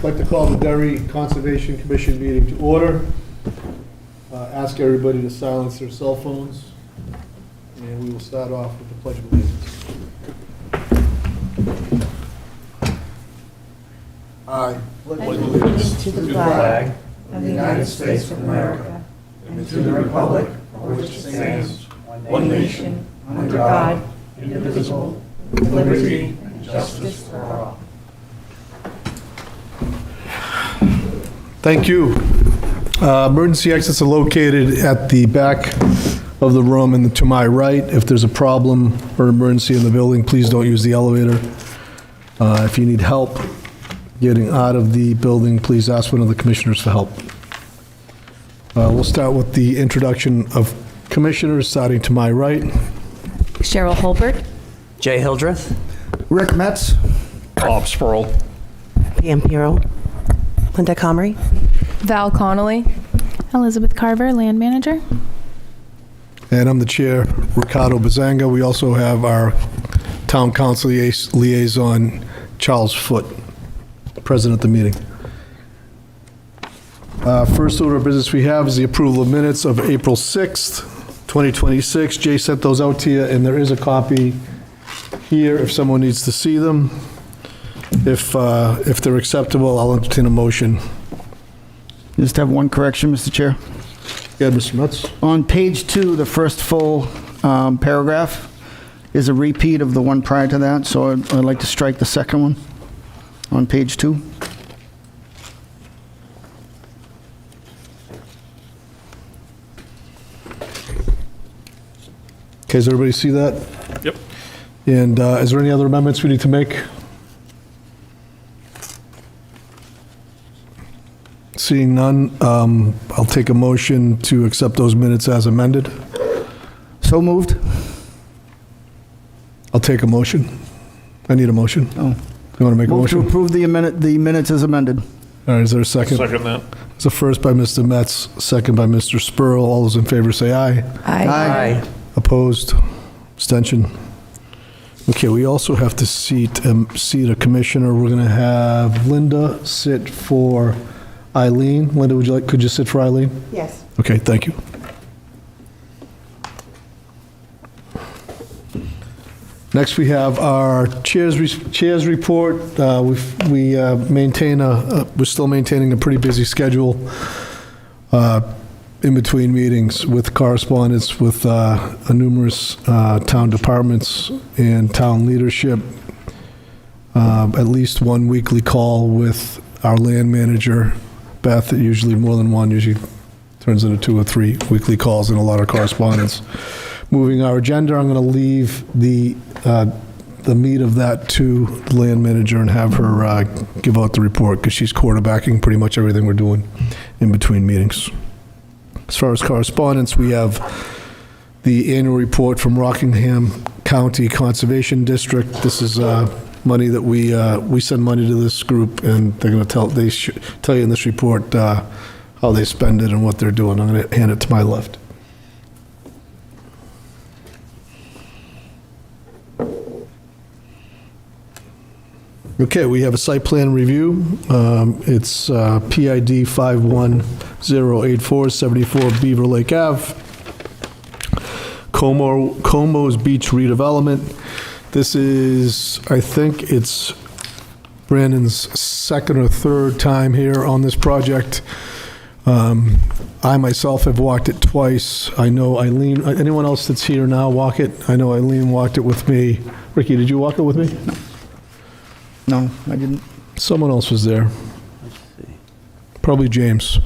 I'd like to call the Derry Conservation Commission meeting to order. Ask everybody to silence their cell phones, and we will start off with the Pledge of Allegiance. I pledge allegiance to the flag of the United States of America and to the republic for which it stands, one nation, under God, indivisible, with liberty and justice for all. Thank you. Emergency exits are located at the back of the room and to my right. If there's a problem or emergency in the building, please don't use the elevator. If you need help getting out of the building, please ask one of the commissioners for help. We'll start with the introduction of commissioners, starting to my right. Cheryl Holbert. Jay Hildreth. Rick Metz. Bob Spoerl. Pam Pirro. Linda Comrie. Val Connolly. Elizabeth Carver, Land Manager. And I'm the chair, Riccardo Buzzanga. We also have our town council liaison, Charles Foote, present at the meeting. First order of business we have is the approval of minutes of April 6th, 2026. Jay sent those out to you, and there is a copy here if someone needs to see them. If they're acceptable, I'll entertain a motion. Just have one correction, Mr. Chair. Yeah, Mr. Metz. On page 2, the first full paragraph is a repeat of the one prior to that, so I'd like to strike the second one on page 2. Okay, does everybody see that? Yep. And is there any other amendments we need to make? Seeing none, I'll take a motion to accept those minutes as amended. So moved. I'll take a motion. I need a motion. Oh. You want to make a Move to motion? approve the minutes as amended. All right, is there a second? Second that. It's a first by Mr. Metz, second by Mr. Spoerl. All those in favor say aye. Aye. Opposed? Abstention? Okay, we also have to seat a commissioner. We're going to have Linda sit for Eileen. Linda, could you sit for Eileen? Yes. Okay, thank you. Next, we have our chairs report. We're still maintaining a pretty busy schedule in between meetings with correspondence with numerous town departments and town leadership. At least one weekly call with our land manager, Beth, usually more than one, usually turns into 2 or 3 weekly calls and a lot of correspondence. Moving our agenda, I'm going to leave the meat of that to the land manager and have her give out the report because she's quarterbacking pretty much everything we're doing in between meetings. As far as correspondence, we have the annual report from Rockingham County Conservation District. This is money that we send money to this group, and they're going to tell you in this report how they spend it and what they're doing. I'm going to hand it to my left. Okay, we have a site plan review. It's PID 51084, 74 Beaver Lake Ave, Como's Beach redevelopment. This is, I think it's Brandon's second or third time here on this project. I myself have walked it twice. I know Eileen, anyone else that's here now walk it? I know Eileen walked it with me. Ricky, did you walk it with me? No, I didn't. Someone else was there. Probably James.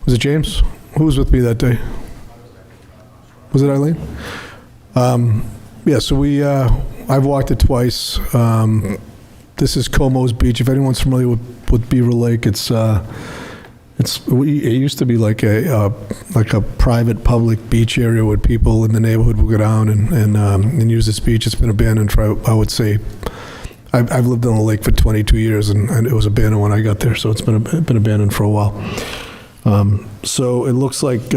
Was it James? Who was with me that day? Was it Eileen? Yeah, so I've walked it twice. This is Como's Beach. If anyone's familiar with Beaver Lake, it used to be like a private public beach area where people in the neighborhood would go down and use this beach. It's been abandoned for, I would say, I've lived on the lake for 22 years, and it was abandoned when I got there, so it's been abandoned for a while. So it looks like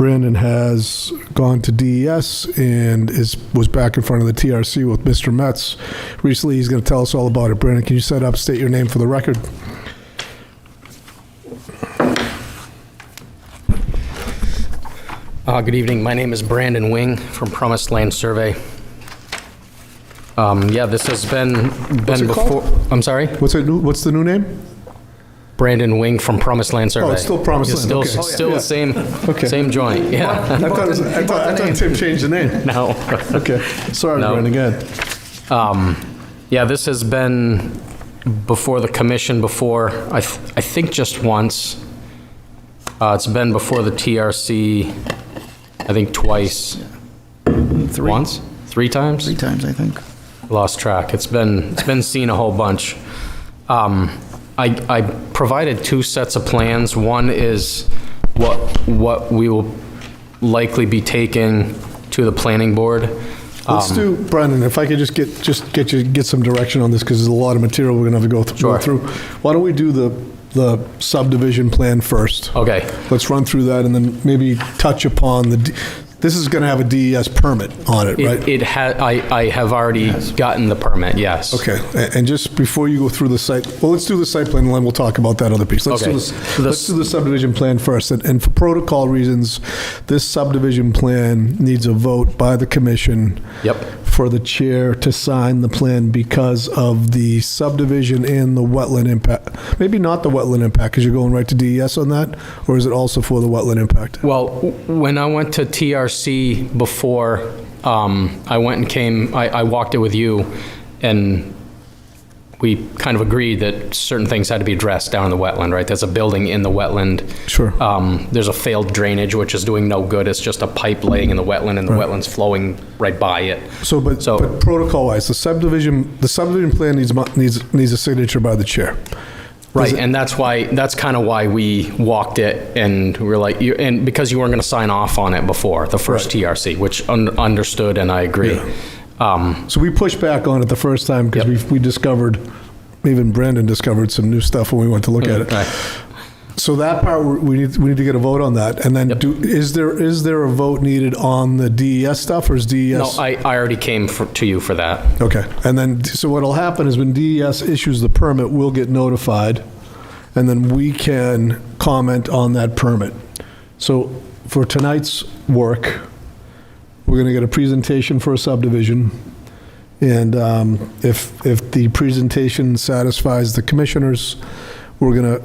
Brandon has gone to DES and was back in front of the TRC with Mr. Metz recently. He's going to tell us all about it. Brandon, can you state your name for the record? Good evening. My name is Brandon Wing from Promised Land Survey. Yeah, this has been it before. called? I'm sorry? What's the new name? Brandon Wing from Promised Land Survey. Oh, it's still Promised It's Land, still, okay. still Yeah. the same, Okay. same joint, yeah. I thought Tim changed the name. No. Okay, sorry, No. Brandon, go ahead. Yeah, this has been before the commission before, I think just once. It's been before the TRC, I think twice. Once? 3 times? 3 times, I think. Lost track. It's been seen a whole bunch. I provided 2 sets of plans. One is what we will likely be taking to the planning board. Let's do, Brendan, if I could just get some direction on this, because there's a lot of material we're gonna have to go Sure. through. Why don't we do the subdivision plan first? Okay. Let's run through that and then maybe touch upon this is gonna have a DES permit on it, right? I have already gotten the permit, yes. Okay, and just before you go through the site, well, let's do the site plan, and then we'll talk about that other piece. Let's Okay. let's do the subdivision plan first, and for protocol reasons, this subdivision plan needs a vote by the commission. Yep. For the chair to sign the plan because of the subdivision and the wetland impact. Maybe not the wetland impact, because you're going right to DES on that, or is it also for the wetland impact? Well, when I went to TRC before, I went and I walked it with you, and we kind of agreed that certain things had to be addressed down in the wetland, right? There's a building in the wetland. Sure. There's a failed drainage, which is doing no good. It's just a pipe laying in the wetland, and the wetland's flowing right by it. But protocol-wise, the subdivision plan needs a signature by the chair. Right, and that's kind of why we walked it, and we were like, and because you weren't going to sign off on it before, the first TRC, which understood, and I agree. So we pushed back on it the first time because we discovered, even Brandon discovered some new stuff when we went to look at it. Right. So that part, we need to get a vote on that. And then is there a vote needed on the DES stuff, or is DES? No, I already came to you for that. Okay, and then, so what'll happen is when DES issues the permit, we'll get notified, and then we can comment on that permit. So for tonight's work, we're gonna get a presentation for a subdivision, and if the presentation satisfies the commissioners, we're gonna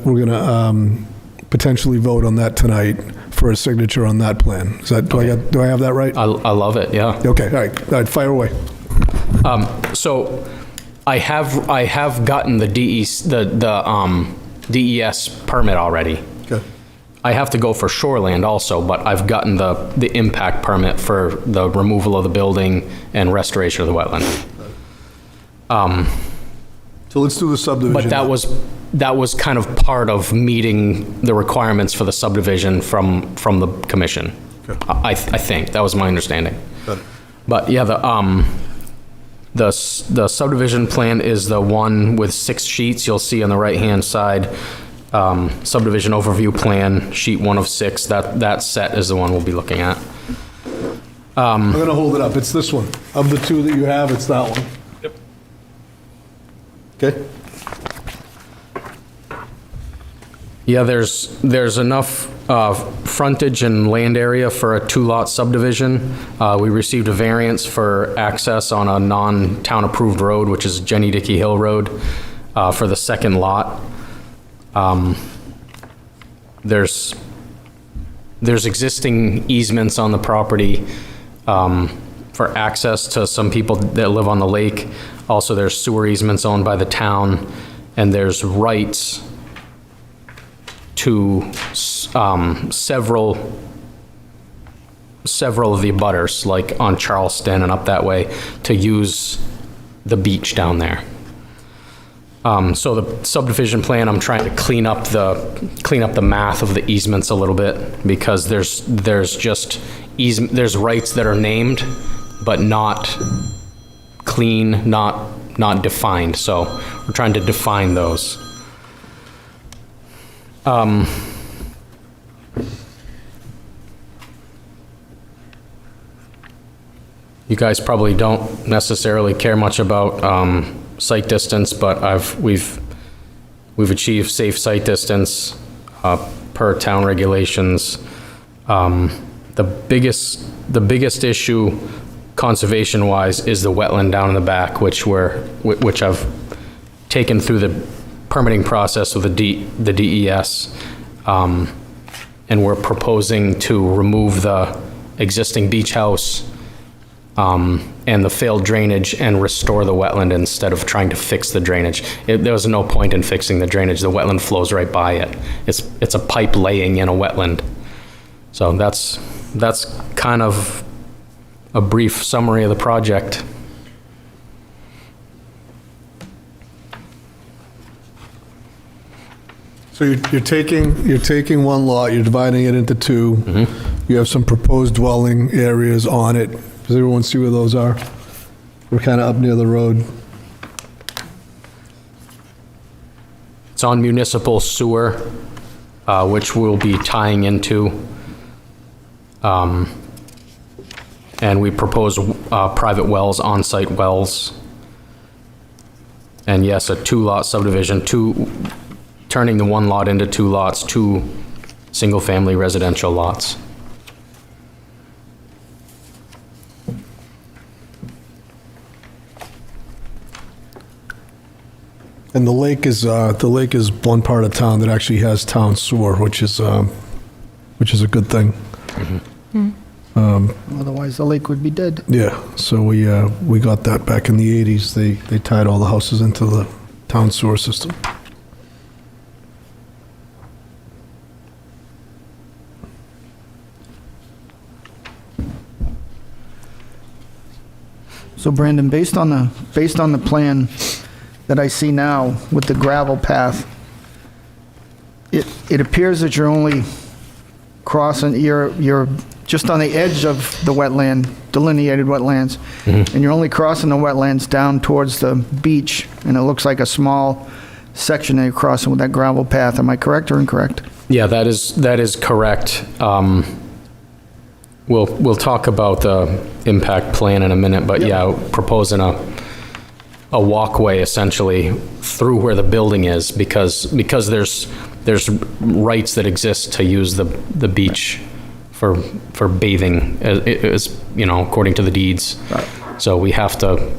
potentially vote on that tonight for a signature on that plan. Is that, do I have that right? I love it, yeah. Okay, all right, fire away. So I have gotten the DES permit already. Okay. I have to go for shoreland also, but I've gotten the impact permit for the removal of the building and restoration of the wetland. So let's do the subdivision. But that was kind of part of meeting the requirements for the subdivision from the commission. Okay. I think, that was my understanding. Got it. But yeah, the subdivision plan is the one with 6 sheets you'll see on the right-hand side. Subdivision overview plan, sheet 1 of 6, that set is the one we'll be looking at. I'm gonna hold it up. It's this one. Of the 2 that you have, it's that one. Yep. Okay? Yeah, there's enough frontage and land area for a 2-lot subdivision. We received a variance for access on a non-town approved road, which is Jenny Dickey Hill Road, for the 2nd lot. There's existing easements on the property for access to some people that live on the lake. Also, there's sewer easements owned by the town, and there's rights to several of the abutters, like on Charleston and up that way, to use the beach down there. So the subdivision plan, I'm trying to clean up the math of the easements a little bit, because there's rights that are named, but not clean, not defined. So we're trying to define those. You guys probably don't necessarily care much about site distance, but we've achieved safe site distance per town regulations. The biggest issue conservation-wise is the wetland down in the back, which I've taken through the permitting process with the DES, and we're proposing to remove the existing beach house and the failed drainage and restore the wetland instead of trying to fix the drainage. There was no point in fixing the drainage. The wetland flows right by it. It's a pipe laying in a wetland. So that's kind of a brief summary of the project. So you're taking one lot, you're dividing it into two. You have some proposed dwelling areas on it. Does everyone see where those are? We're kind of up near the road. It's on municipal sewer, which we'll be tying into. And we propose private wells, on-site wells. And yes, a two-lot subdivision, turning the one lot into two lots, two single-family residential lots. And the lake is one part of town that actually has town sewer, which is a good thing. Otherwise, the lake would be dead. Yeah, so we got that back in the 80s. They tied all the houses into the town sewer system. So Brandon, based on the plan that I see now with the gravel path, it appears that you're only crossing, you're just on the edge of the wetland, delineated wetlands, and you're only crossing the wetlands down towards the beach, and it looks like a small section that you're crossing with that gravel path. Am I correct or incorrect? Yeah, that is correct. We'll talk about the impact plan in a minute, but yeah, proposing a walkway essentially through where the building is, because there's rights that exist to use the beach for bathing, as according to the deeds. Right. So we have to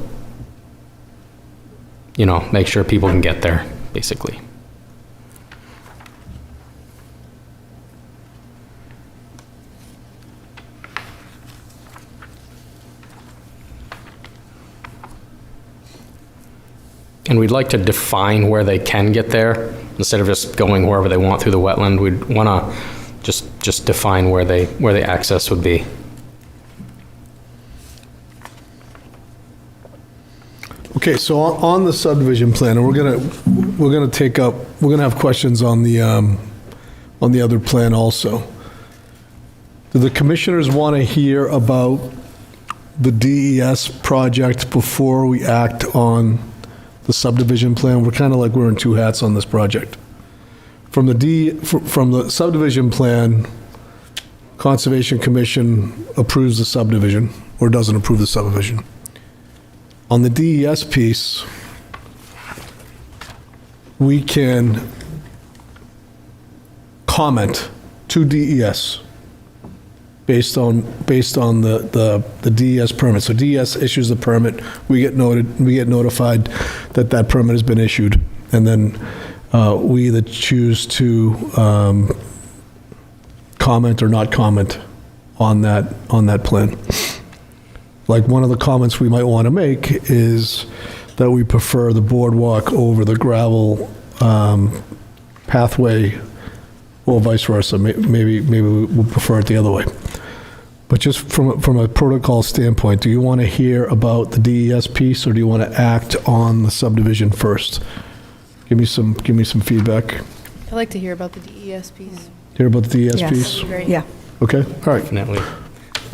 make sure people can get there, basically. And we'd like to define where they can get there, instead of just going wherever they want through the wetland. We'd want to just define where the access would be. Okay, so on the subdivision plan, and we're gonna have questions on the other plan also. Do the commissioners want to hear about the DES project before we act on the subdivision plan? We're kind of like wearing two hats on this project. From the subdivision plan, Conservation Commission approves the subdivision or doesn't approve the subdivision. On the DES piece, we can comment to DES based on the DES permit. So DES issues the permit, we get notified that permit has been issued, and then we either choose to comment or not comment on that plan. Like, one of the comments we might want to make is that we prefer the boardwalk over the gravel pathway, or vice versa. Maybe we'll prefer it the other way. But just from a protocol standpoint, do you want to hear about the DES piece, or do you want to act on the subdivision first? Give me some feedback. I'd like to hear about the DES piece. Hear about the DES Yes. piece? Great. Yeah. Okay, all right. Definitely.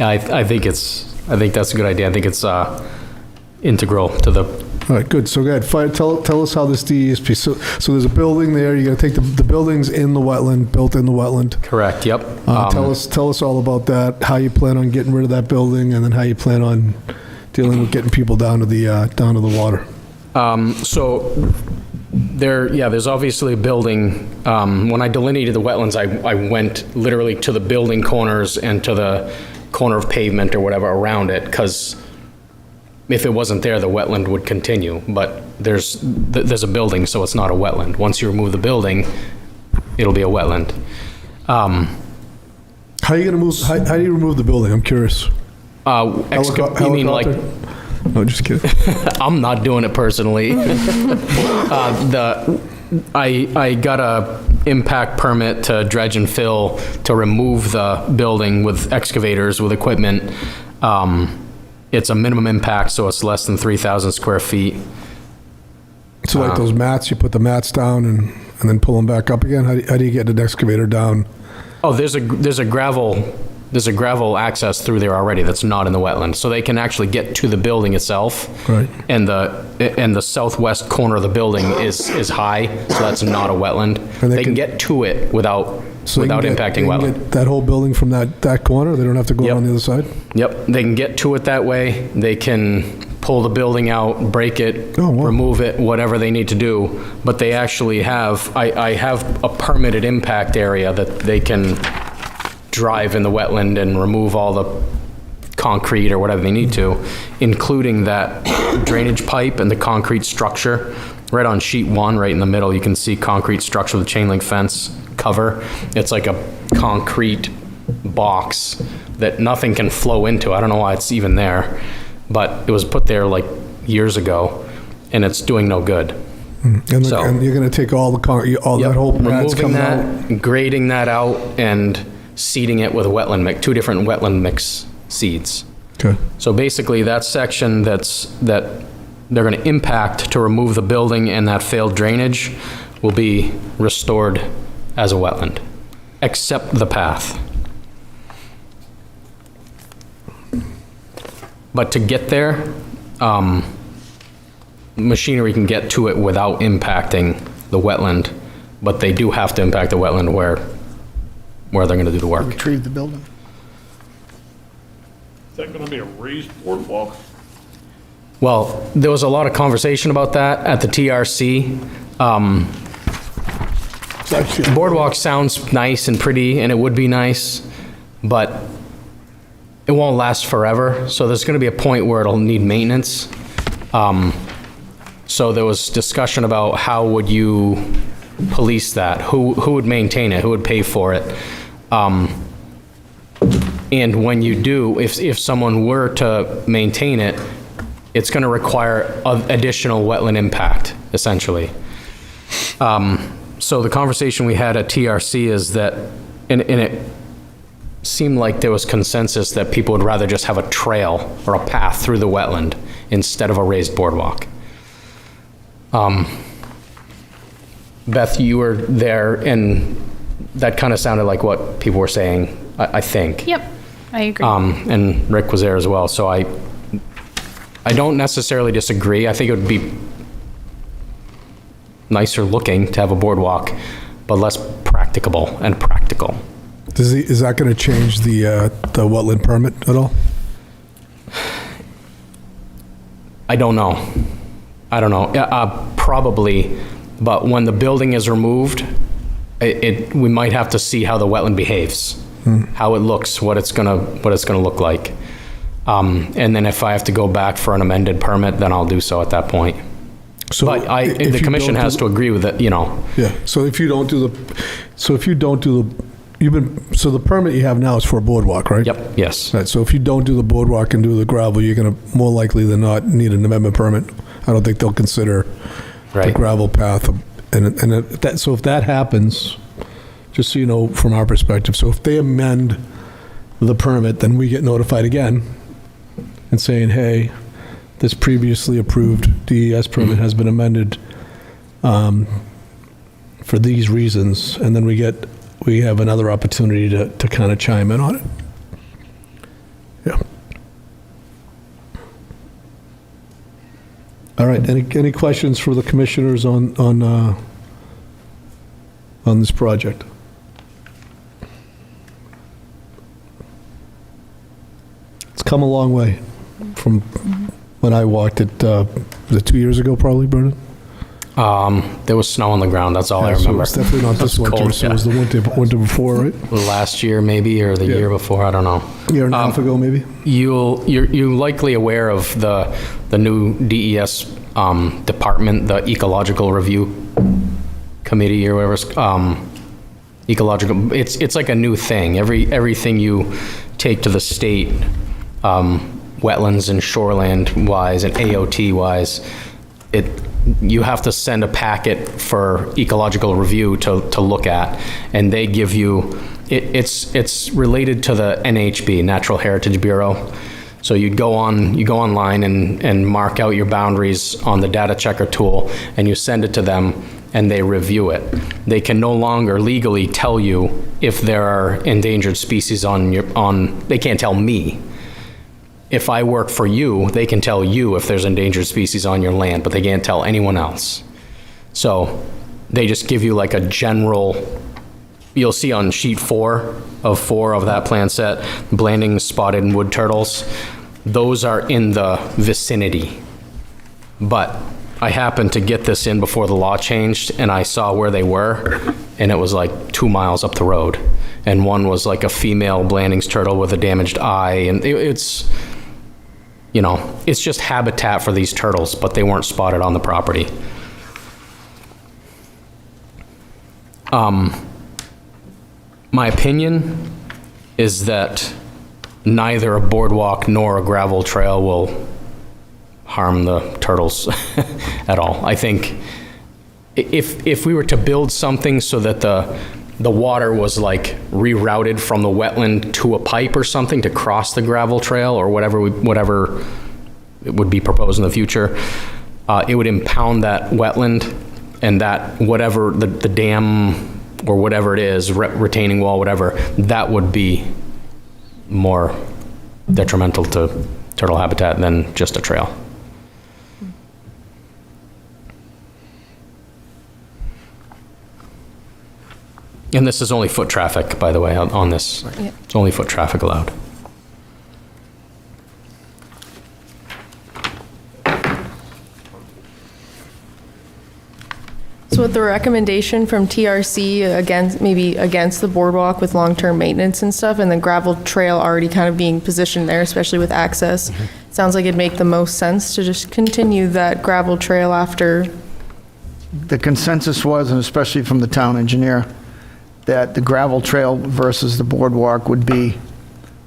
Yeah, I think that's a good idea. I think it's integral to the. All right, good. So go ahead, tell us how this DES piece, so there's a building there, you're gonna take the buildings in the wetland, built in the wetland. Correct, yep. Tell us all about that, how you plan on getting rid of that building, and then how you plan on dealing with getting people down to the water. So there's obviously a building. When I delineated the wetlands, I went literally to the building corners and to the corner of pavement or whatever around it, because if it wasn't there, the wetland would continue. But there's a building, so it's not a wetland. Once you remove the building, it'll be a wetland. How are you gonna move, how do you remove the building? I'm curious. You mean like? No, just kidding. I'm not doing it personally. I got a impact permit to dredge and fill to remove the building with excavators, with equipment. It's a minimum impact, so it's less than 3,000 square feet. So like those mats, you put the mats down and then pull them back up again? How do you get an excavator down? Oh, there's a gravel access through there already that's not in the wetland, so they can actually get to the building itself. Right. And the southwest corner of the building is high, so that's not a wetland. And They can get to it without impacting wetland. Get that whole building from that corner? They don't have to go Yep. on the other side? Yep, they can get to it that way. They can pull the building out, break it, Oh, wow. remove it, whatever they need to do. But they actually have, I have a permitted impact area that they can drive in the wetland and remove all the concrete or whatever they need to, including that drainage pipe and the concrete structure. Right on sheet 1, right in the middle, you can see concrete structure with chain link fence cover. It's like a concrete box that nothing can flow into. I don't know why it's even there, but it was put there like years ago, and it's doing no good. And So- and you're gonna take all the concrete, all that Yep, whole pad's removing coming out? that, grading that out, and seeding it with a wetland mix, 2 different wetland mix seeds. Okay. So basically, that section that they're gonna impact to remove the building and that failed drainage will be restored as a wetland, except the path. But to get there, machinery can get to it without impacting the wetland, but they do have to impact the wetland where they're gonna do the work. Retrieve the building. Is that gonna be a raised boardwalk? Well, there was a lot of conversation about that at the TRC. Boardwalk sounds nice and pretty, and it would be nice, but it won't last forever, so there's gonna be a point where it'll need maintenance. So there was discussion about how would you police that? Who would maintain it? Who would pay for it? And when you do, if someone were to maintain it, it's gonna require additional wetland impact, essentially. So the conversation we had at TRC is that, and it seemed like there was consensus that people would rather just have a trail or a path through the wetland instead of a raised boardwalk. Beth, you were there, and that kind of sounded like what people were saying, I think. Yep, I agree. And Rick was there as well, so I don't necessarily disagree. I think it would be nicer looking to have a boardwalk, but less practicable and practical. Is that gonna change the wetland permit at all? I don't know. Probably, but when the building is removed, we might have to see how the wetland behaves, how it looks, what it's gonna look like. And then if I have to go back for an amended permit, then I'll do so at that point. So But if the you commission don't has to agree with it, you know. Yeah, so if you don't do the permit you have now is for a boardwalk, right? Yep, yes. Right, so if you don't do the boardwalk and do the gravel, you're gonna more likely than not need an amendment permit. I don't think they'll consider the Right. gravel path. So if that happens, just so you know from our perspective, so if they amend the permit, then we get notified again and saying, hey, this previously approved DES permit has been amended for these reasons, and then we have another opportunity to kind of chime in on it. Yeah. All right, any questions for the commissioners on this project? It's come a long way from when I walked it, was it 2 years ago probably, Brendan? There was snow on the ground, that's all I Yeah, so remember. it's definitely not this It was winter, cold, so it was the winter before, right? Last year maybe, or the Yeah. year before, I don't know. Year and a half ago, maybe? You're likely aware of the new DES department, the Ecological Review Committee or whatever. Ecological, it's like a new thing. Everything you take to the state, wetlands and shoreland wise and AOT wise, you have to send a packet for ecological review to look at, and they give you, it's related to the NHB, Natural Heritage Bureau. So you go online and mark out your boundaries on the data checker tool, and you send it to them, and they review it. They can no longer legally tell you if there are endangered species they can't tell me. If I work for you, they can tell you if there's endangered species on your land, but they can't tell anyone else. So they just give you like a general, you'll see on sheet 4 of that plan set, Blanding's spotted and wood turtles. Those are in the vicinity. But I happened to get this in before the law changed, and I saw where they were, and it was like 2 miles up the road. And one was like a female Blanding's turtle with a damaged eye, and it's just habitat for these turtles, but they weren't spotted on the property. My opinion is that neither a boardwalk nor a gravel trail will harm the turtles at all. I think if we were to build something so that the water was like rerouted from the wetland to a pipe or something to cross the gravel trail or whatever it would be proposed in the future, it would impound that wetland, and that whatever the dam or whatever it is, retaining wall, whatever, that would be more detrimental to turtle habitat than just a trail. And this is only foot traffic, by the way, on this. Yeah. It's only foot traffic allowed. So with the recommendation from TRC against the boardwalk with long-term maintenance and stuff, and the gravel trail already kind of being positioned there, especially with access, sounds like it'd make the most sense to just continue that gravel trail after. The consensus was, and especially from the town engineer, that the gravel trail versus the boardwalk would be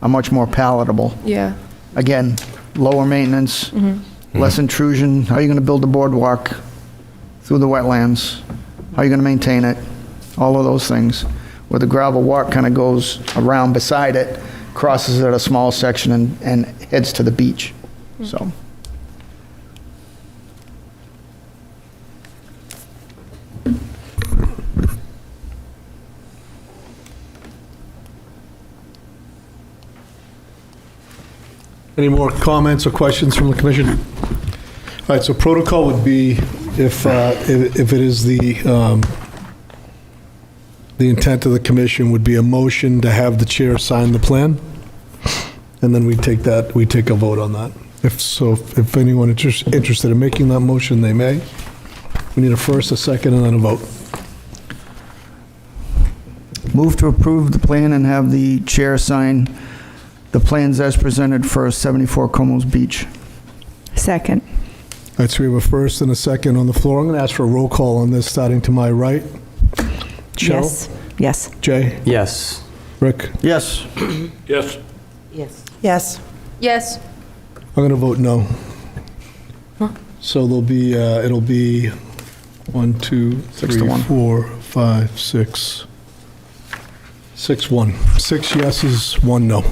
a much more palatable. Yeah. Again, lower maintenance, less intrusion. How are you going to build a boardwalk through the wetlands? How are you going to maintain it? All of those things. Where the gravel walk kind of goes around beside it, crosses at a small section and heads to the beach. So. Any more comments or questions from the commission? All right, so protocol would be if it is the intent of the commission would be a motion to have the chair sign the plan, and then we take a vote on that. If anyone interested in making that motion, they may. We need a first, a second, and then a vote. Move to approve the plan and have the chair sign the plans as presented for 74 Como's Beach. Second. All right, so we have a first and a second on the floor. I'm going to ask for a roll call on this, starting to my right. Cheryl? Yes. Yes. Jay? Yes. Rick? Yes. Yes. Yes. Yes. Yes. I'm going to vote no. So there'll be, it'll be 1, 2, 6 to 3, 1. 4, 5, 6, 6, 1. 6 yeses, 1 no.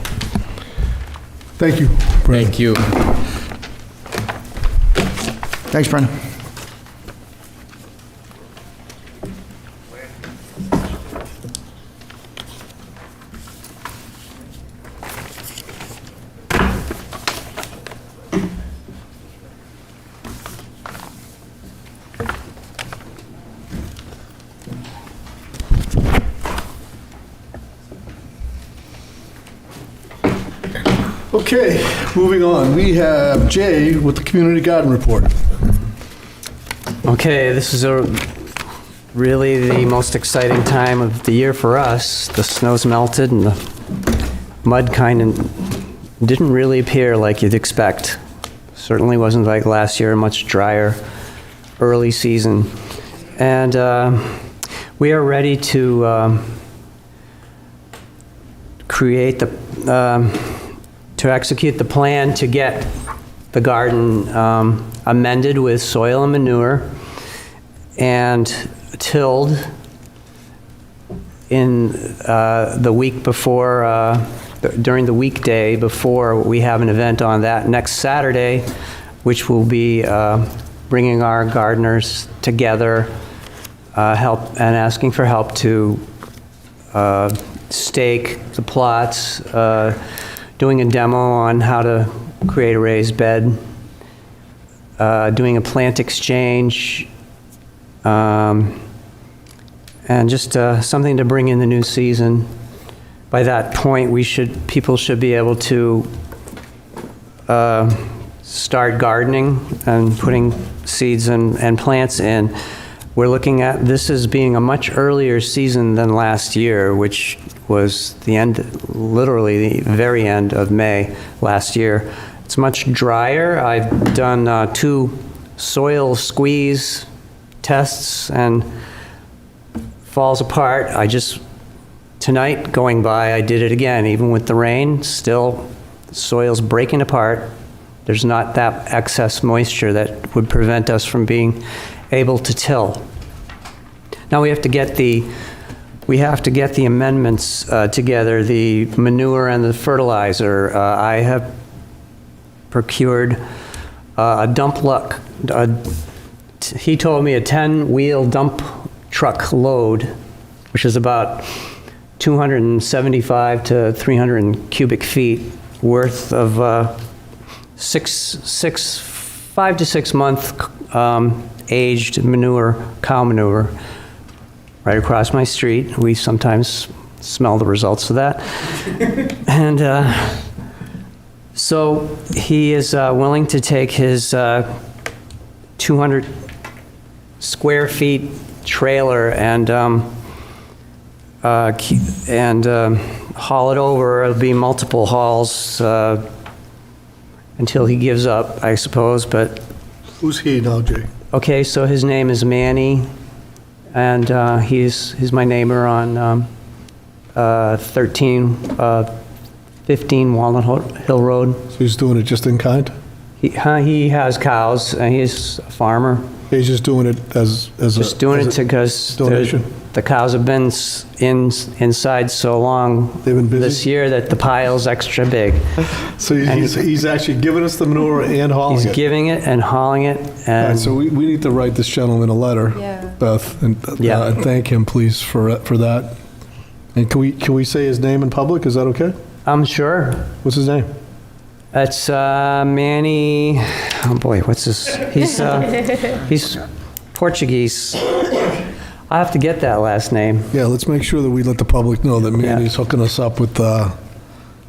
Thank you. Brandon. Thank you. Thanks, Brendan. Okay, moving on. We have Jay with the community garden report. Okay, this is really the most exciting time of the year for us. The snow's melted and the mud kind of didn't really appear like you'd expect. Certainly wasn't like last year, much drier early season. And we are ready to to execute the plan to get the garden amended with soil and manure and tilled in the week before, during the weekday before we have an event on that next Saturday, which will be bringing our gardeners together, help and asking for help to stake the plots, doing a demo on how to create a raised bed, doing a plant exchange, and just something to bring in the new season. By that point, people should be able to start gardening and putting seeds and plants in. We're looking at this as being a much earlier season than last year, which was the end, literally the very end of May last year. It's much drier. I've done 2 soil squeeze tests and falls apart. Tonight going by, I did it again. Even with the rain, still the soil's breaking apart. There's not that excess moisture that would prevent us from being able to till. Now we have to get the amendments together, the manure and the fertilizer. I have procured a dump truck. He told me a 10-wheel dump truck load, which is about 275 to 300 cubic feet worth of 5 to 6 month aged manure, cow manure, right across my street. We sometimes smell the results of that. And so he is willing to take his 200 square feet trailer and haul it over. It'll be multiple hauls until he gives up, I suppose. But Who's he now, Jay? okay, so his name is Manny, and he's my neighbor on 15 Walnut Hill Road. So he's doing it just in kind? He has cows, and he's a farmer. He's just doing it as Just doing it because donation? the cows have been inside so long They've been busy? this year that the pile's extra big. So he's actually giving us the manure and hauling He's it? giving it and hauling it, All right, and so we need to write this gentleman a letter, Yeah. Beth, and Yeah. and thank him, please, for that. And can we say his name in public? Is that okay? I'm sure. What's his name? It's Manny, oh boy, what's his, he's Portuguese. I have to get that last name. Yeah, let's make sure that we let the public know that Manny's hooking us up with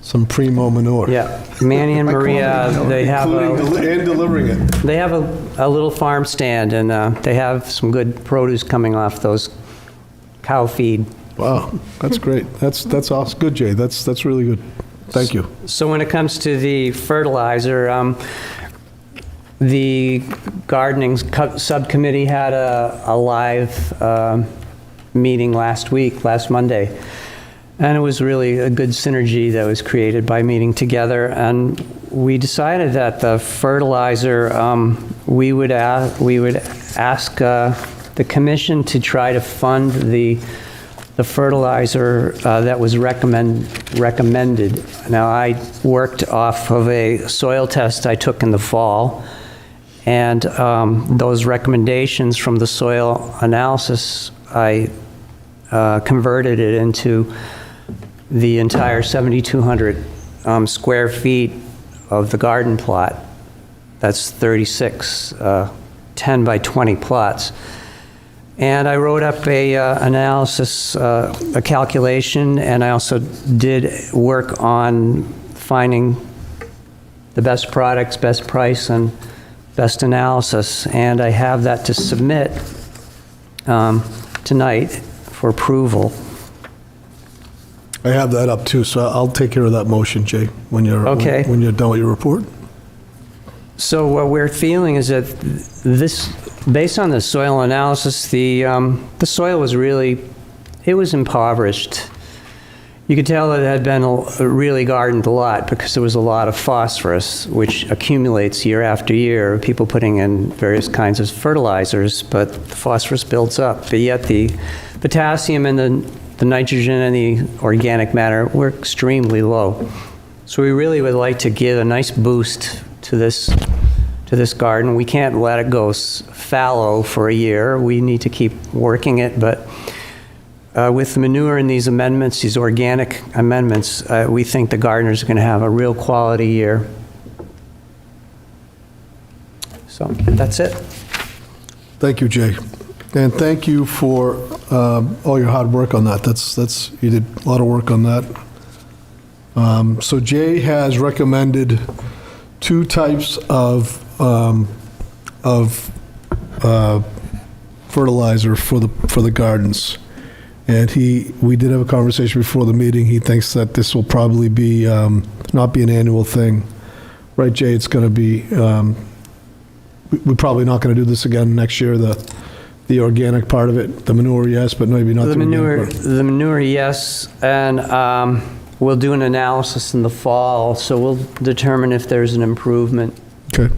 some primo manure. Yeah, Manny and Maria, they have And delivering it. They have a little farm stand, and they have some good produce coming off those cow feed. Wow, that's great. That's awesome. Good, Jay. That's really good. Thank you. So when it comes to the fertilizer, the gardening subcommittee had a live meeting last Monday, and it was really a good synergy that was created by meeting together. And we decided that the fertilizer, we would ask the commission to try to fund the fertilizer that was recommended. Now, I worked off of a soil test I took in the fall, and those recommendations from the soil analysis, I converted it into the entire 7,200 square feet of the garden plot. That's 36 10 by 20 plots. And I wrote up a analysis, a calculation, and I also did work on finding the best products, best price, and best analysis. And I have that to submit tonight for approval. I have that up too, so I'll take care of that motion, Jay, when you're Okay. when you're done with your report. So what we're feeling is that this, based on the soil analysis, the soil was really, it was impoverished. You could tell it had been really gardened a lot because there was a lot of phosphorus, which accumulates year after year. People putting in various kinds of fertilizers, but the phosphorus builds up. But yet the potassium and the nitrogen and the organic matter were extremely low. So we really would like to give a nice boost to this garden. We can't let it go fallow for a year. We need to keep working it, but with the manure and these amendments, these organic amendments, we think the gardeners are going to have a real quality year. So that's it. Thank you, Jay. And thank you for all your hard work on that. That's you did a lot of work on that. So Jay has recommended 2 types of fertilizer for the gardens. And we did have a conversation before the meeting. He thinks that this will probably be not be an annual thing, right, Jay? It's going to be. We're probably not going to do this again next year. The organic part of it, the manure, yes, but maybe not The manure, yes, and we'll do an analysis in the fall, so we'll determine if there's an improvement. Okay.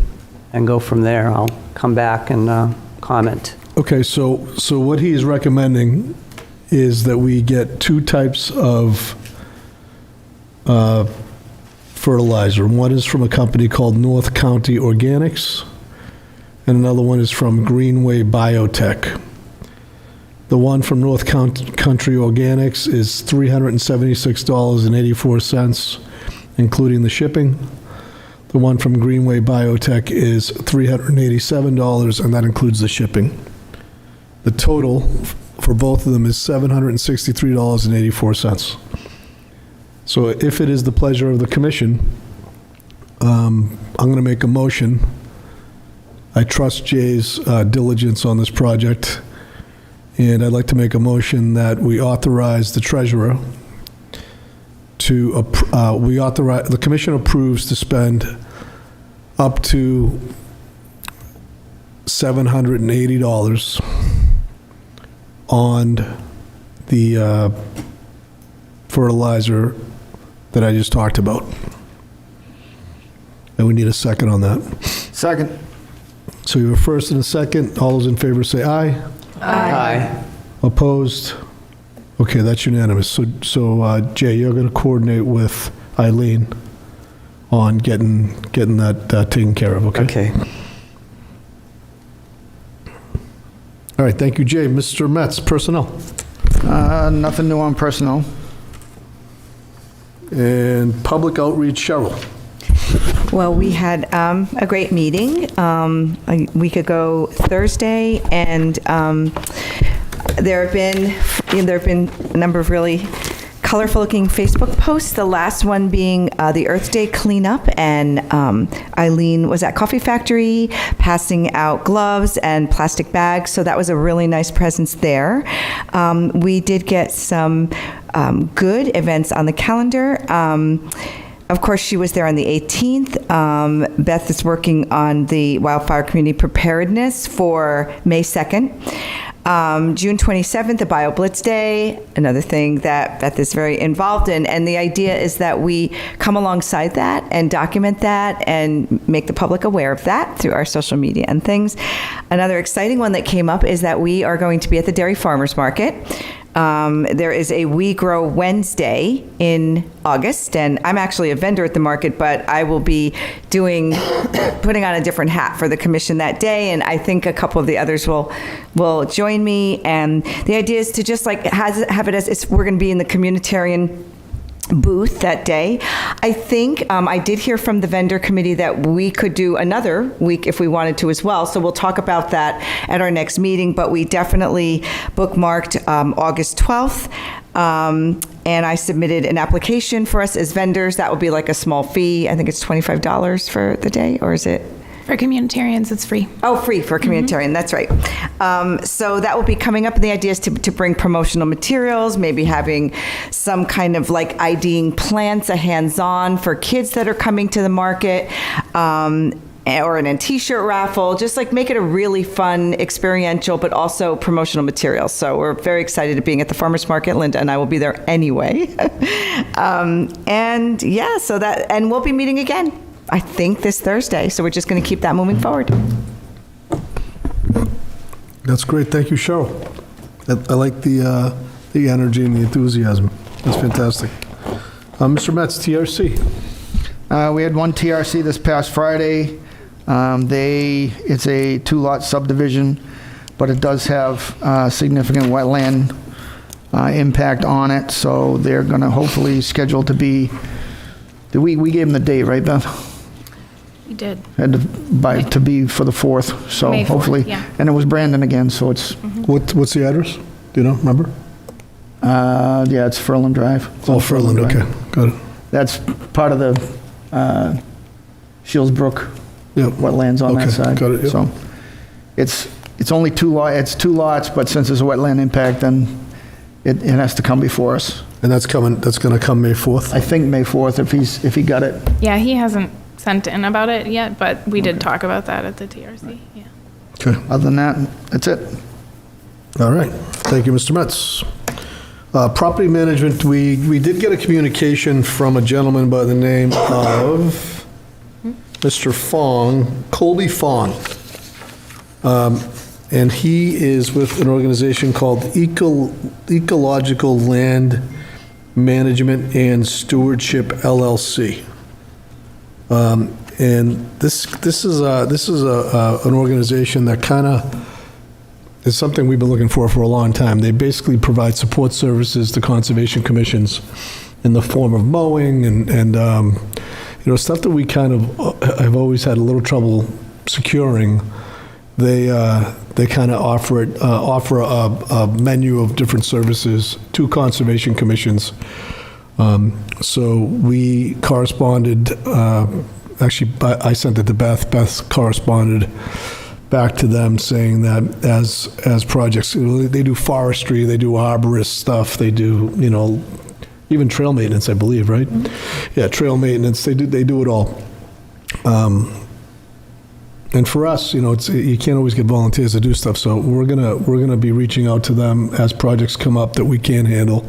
And go from there. I'll come back and comment. Okay, so what he is recommending is that we get 2 types of fertilizer. One is from a company called North County Organics, and another one is from Greenway Biotech. The one from North Country Organics is $376.84, including the shipping. The one from Greenway Biotech is $387, and that includes the shipping. The total for both of them is $763.84. So if it is the pleasure of the commission, I'm going to make a motion. I trust Jay's diligence on this project, and I'd like to make a motion that we authorize the treasurer to, the commission approves to spend up to $780 on the fertilizer that I just talked about. And we need a second on that. Second. So you have a first and a second. All those in favor say aye. Aye. Opposed? Okay, that's unanimous. So Jay, you're going to coordinate with Eileen on getting that taken care of, okay? Okay. All right, thank you, Jay. Mr. Metz, personnel. Nothing new on personnel. And public outreach, Cheryl. Well, we had a great meeting a week ago Thursday, and there have been a number of really colorful-looking Facebook posts, the last one being the Earth Day cleanup, and Eileen was at Coffee Factory passing out gloves and plastic bags, so that was a really nice presence there. We did get some good events on the calendar. Of course, she was there on the 18th. Beth is working on the wildfire community preparedness for May 2nd. June 27th, the Bio Blitz Day, another thing that Beth is very involved in. And the idea is that we come alongside that and document that and make the public aware of that through our social media and things. Another exciting one that came up is that we are going to be at the Dairy Farmers Market. There is a We Grow Wednesday in August, and I'm actually a vendor at the market, but I will be putting on a different hat for the commission that day, and I think a couple of the others will join me. And the idea is to just like have it as we're going to be in the communitarian booth that day. I think I did hear from the vendor committee that we could do another week if we wanted to as well. So we'll talk about that at our next meeting, but we definitely bookmarked August 12th. And I submitted an application for us as vendors. That would be like a small fee. I think it's $25 for the day, or is it? For communitarians, it's free. Oh, free for a communitarian, that's right. So that will be coming up, and the idea is to bring promotional materials, maybe having some kind of like IDing plants, a hands-on for kids that are coming to the market, or a t-shirt raffle, just like make it a really fun, experiential, but also promotional material. So we're very excited to being at the farmer's market. Linda and I will be there anyway. And yeah, so that, and we'll be meeting again, I think this Thursday. So we're just going to keep that moving forward. That's great. Thank you, Cheryl. I like the energy and the enthusiasm. That's fantastic. Mr. Metz, TRC. We had one TRC this past Friday. It's a 2-lot subdivision, but it does have significant wetland impact on it, so they're going to hopefully schedule to be, we gave them the date, right, Beth? We did. Had to be for the 4th, so May 4th, hopefully. yeah. And it was Brandon again, so it's, What's the address? Do you know? Remember? yeah, it's Furland Drive. It's on Oh, Furland. Drive. Okay, got it. That's part of the Shields Brook Yep. wetlands on that Okay, side. got it, yep. So it's only 2 lots, but since there's a wetland impact, then it has to come before us. And that's going to come May 4th? I think May 4th, if he got it. Yeah, he hasn't sent in about it yet, but we did talk about that at the TRC. Yeah. Okay, Other than that, that's it. all right. Thank you, Mr. Metz. Property management, we did get a communication from a gentleman by the name of Mr. Fong, Colby Fong. And he is with an organization called Ecological Land Management and Stewardship LLC. And this is an organization that kind of is something we've been looking for a long time. They basically provide support services to conservation commissions in the form of mowing and stuff that we kind of have always had a little trouble securing. They kind of offer a menu of different services to conservation commissions. So we corresponded, actually, I sent it to Beth. Beth corresponded back to them saying that as projects, they do forestry, they do arborist stuff, they do, even trail maintenance, I believe, right? Yeah, trail maintenance, they do it all. And for us, you can't always get volunteers to do stuff, so we're gonna be reaching out to them as projects come up that we can handle.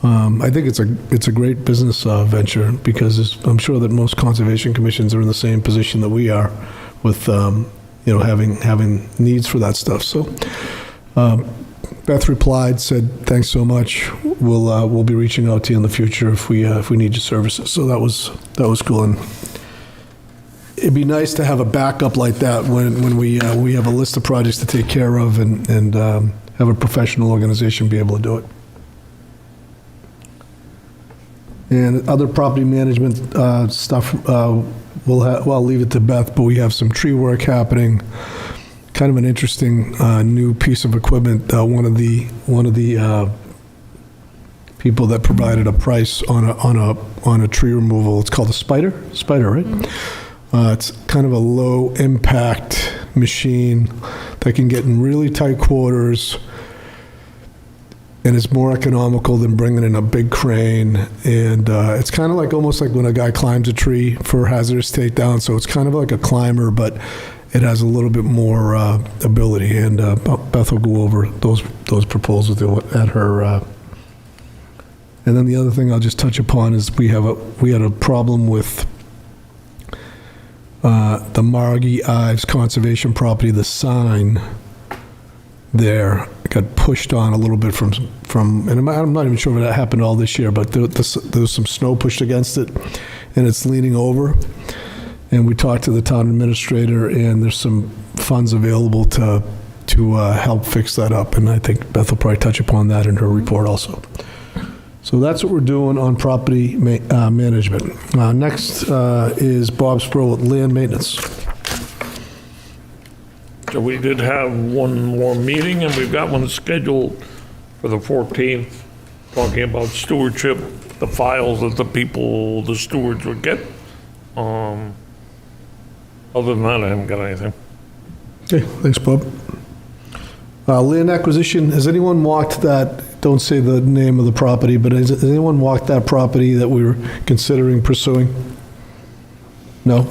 I think it's a great business venture, because I'm sure that most conservation commissions are in the same position that we are with having needs for that stuff. So Beth replied, said, "Thanks so much. We'll be reaching out to you in the future if we need your services." So that was cool, and it'd be nice to have a backup like that when we have a list of projects to take care of, and have a professional organization be able to do it. And other property management stuff, I'll leave it to Beth, but we have some tree work happening. Kind of an interesting new piece of equipment. One of the people that provided a price on a tree removal. It's called a Spider, right? It's kind of a low impact machine that can get in really tight quarters, and it's more economical than bringing in a big crane. And it's kind of like almost like when a guy climbs a tree for hazardous takedown. So it's kind of like a climber, but it has a little bit more ability. And Beth will go over those proposals at her. And then the other thing I'll just touch upon is we had a problem with the Margie Ives Conservation Property. The sign there got pushed on a little bit from and I'm not even sure if that happened all this year, but there was some snow pushed against it, and it's leaning over. And we talked to the town administrator, and there's some funds available to help fix that up. And I think Beth will probably touch upon that in her report also. So that's what we're doing on property management. Next is Bob Spoerl with land maintenance. So we did have one more meeting, and we've got one scheduled for the 14th talking about stewardship, the files that the stewards would get. Other than that, I haven't got anything. Okay, thanks, Bob. Land acquisition, has anyone walked that, don't say the name of the property, but has anyone walked that property that we were considering pursuing? No? All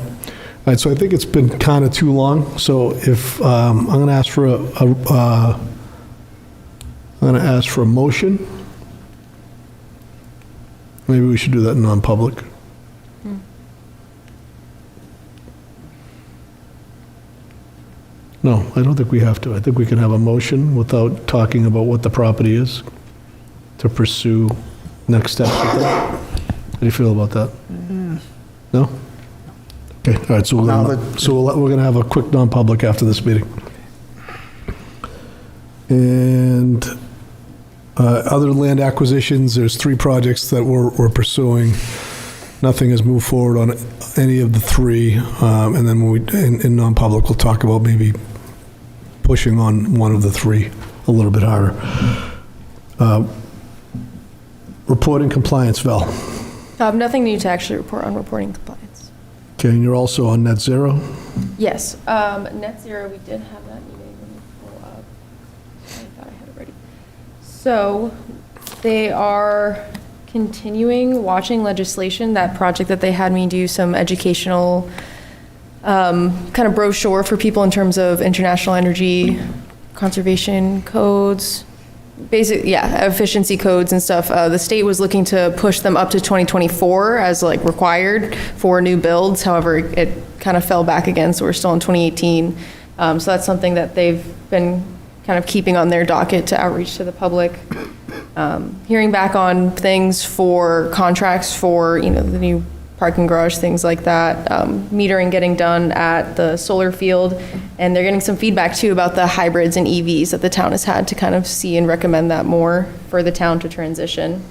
right, so I think it's been kind of too long, so if, I'm going to ask for a motion. Maybe we should do that in non-public. No, I don't think we have to. I think we can have a motion without talking about what the property is to pursue next steps with that. How do you feel about that? No? Okay, all right, so we're going to have a quick non-public after this meeting. And other land acquisitions, there's 3 projects that we're pursuing. Nothing has moved forward on any of the 3. And then when in non-public, we'll talk about maybe pushing on one of the 3 a little bit harder. Reporting compliance, Val. Nothing new to actually report on reporting compliance. Okay, and you're also on net zero? Yes, net zero, we did have that meeting. Let me pull up. I thought I had it ready. So they are continuing watching legislation, that project that they had me do some educational kind of brochure for people in terms of international energy conservation codes, efficiency codes and stuff. The state was looking to push them up to 2024 as like required for new builds. However, it kind of fell back again, so we're still in 2018. So that's something that they've been kind of keeping on their docket to outreach to the public. Hearing back on things for contracts for, the new parking garage, things like that, metering getting done at the solar field, and they're getting some feedback too about the hybrids and EVs that the town has had to kind of see and recommend that more for the town to transition.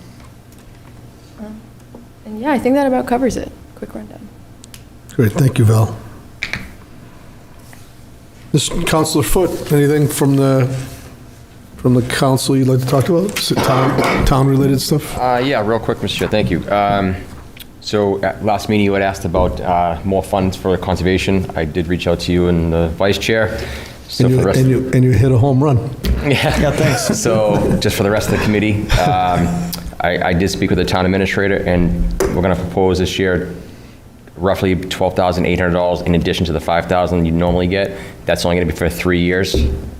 And yeah, I think that about covers it. Quick rundown. Great, thank you, Val. This Councilor Foote, anything from the council you'd like to talk about? Town-related stuff? Yeah, real quick, Mr. Chair, thank you. So at last meeting, you had asked about more funds for conservation. I did reach out to you and the vice chair. So and, for the rest and you hit a home run. Yeah, thanks. So just for the rest of the committee, I did speak with the town administrator, and we're going to propose this year roughly $12,800 in addition to the $5,000 you normally get. That's only going to be for 3 years,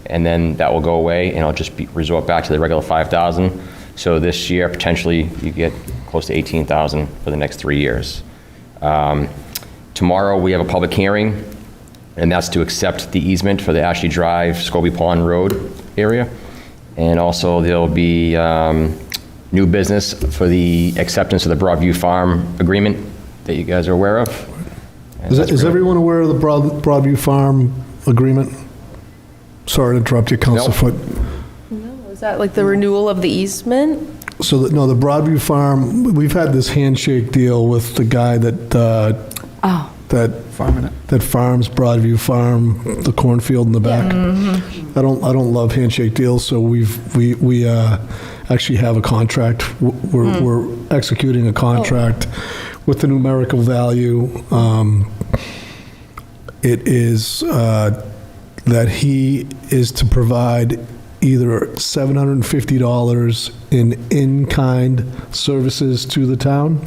and then that will go away, and I'll just resort back to the regular $5,000. So this year, potentially, you get close to $18,000 for the next 3 years. Tomorrow, we have a public hearing, and that's to accept the easement for the Ashley Drive, Scobie Pond Road area. And also, there'll be new business for the acceptance of the Broadview Farm agreement that you guys are aware of. Is everyone aware of the Broadview Farm agreement? Sorry to interrupt you, Councilor Foote. No, is that like the renewal of the easement? So, the Broadview Farm, we've had this handshake deal with the guy that farms Broadview Farm, the cornfield in the back. Mm-hmm. I don't love handshake deals, so we actually have a contract. We're executing a contract with the numerical value. It is that he is to provide either $750 in-kind services to the town,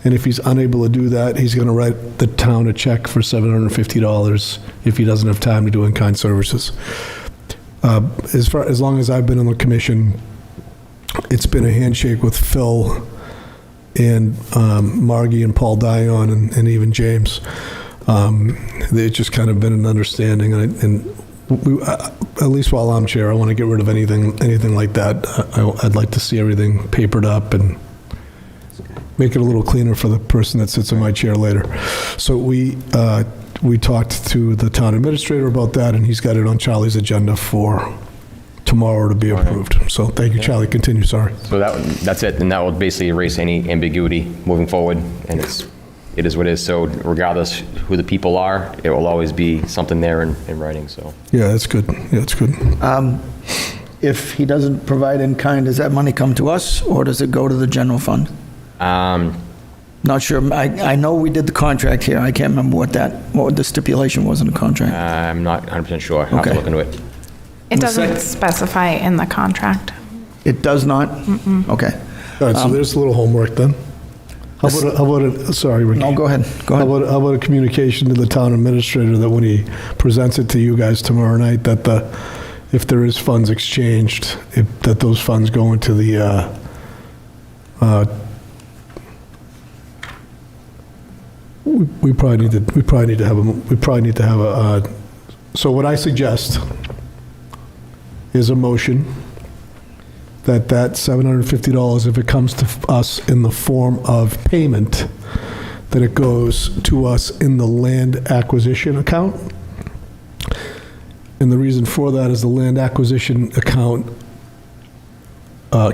and if he's unable to do that, he's going to write the town a check for $750 if he doesn't have time to do in-kind services. As long as I've been on the commission, it's been a handshake with Phil and Margie and Paul Dion and even James. It's just kind of been an understanding, and at least while I'm chair, I want to get rid of anything like that. I'd like to see everything papered up and make it a little cleaner for the person that sits in my chair later. So we talked to the town administrator about that, and he's got it on Charlie's agenda for tomorrow to be approved. So thank you, Charlie. Continue, sorry. So that's it, and that will basically erase any ambiguity moving forward, and it is what it is. So regardless who the people are, it will always be something there in writing, so. Yeah, that's good. Yeah, that's good. if he doesn't provide in kind, does that money come to us, or does it go to the general fund? Not sure. I know we did the contract here. I can't remember what the stipulation was in the contract. I'm not 100% sure. I'll have to Okay. look into it. It doesn't specify in the contract. It does not? Okay. All right, so there's a little homework then. Sorry, Ricky. No, go ahead. Go ahead. How about a communication to the town administrator that when he presents it to you guys tomorrow night, that if there is funds exchanged, that those funds go into the, we probably need to have a, so what I suggest is a motion that $750, if it comes to us in the form of payment, that it goes to us in the land acquisition account. And the reason for that is the land acquisition account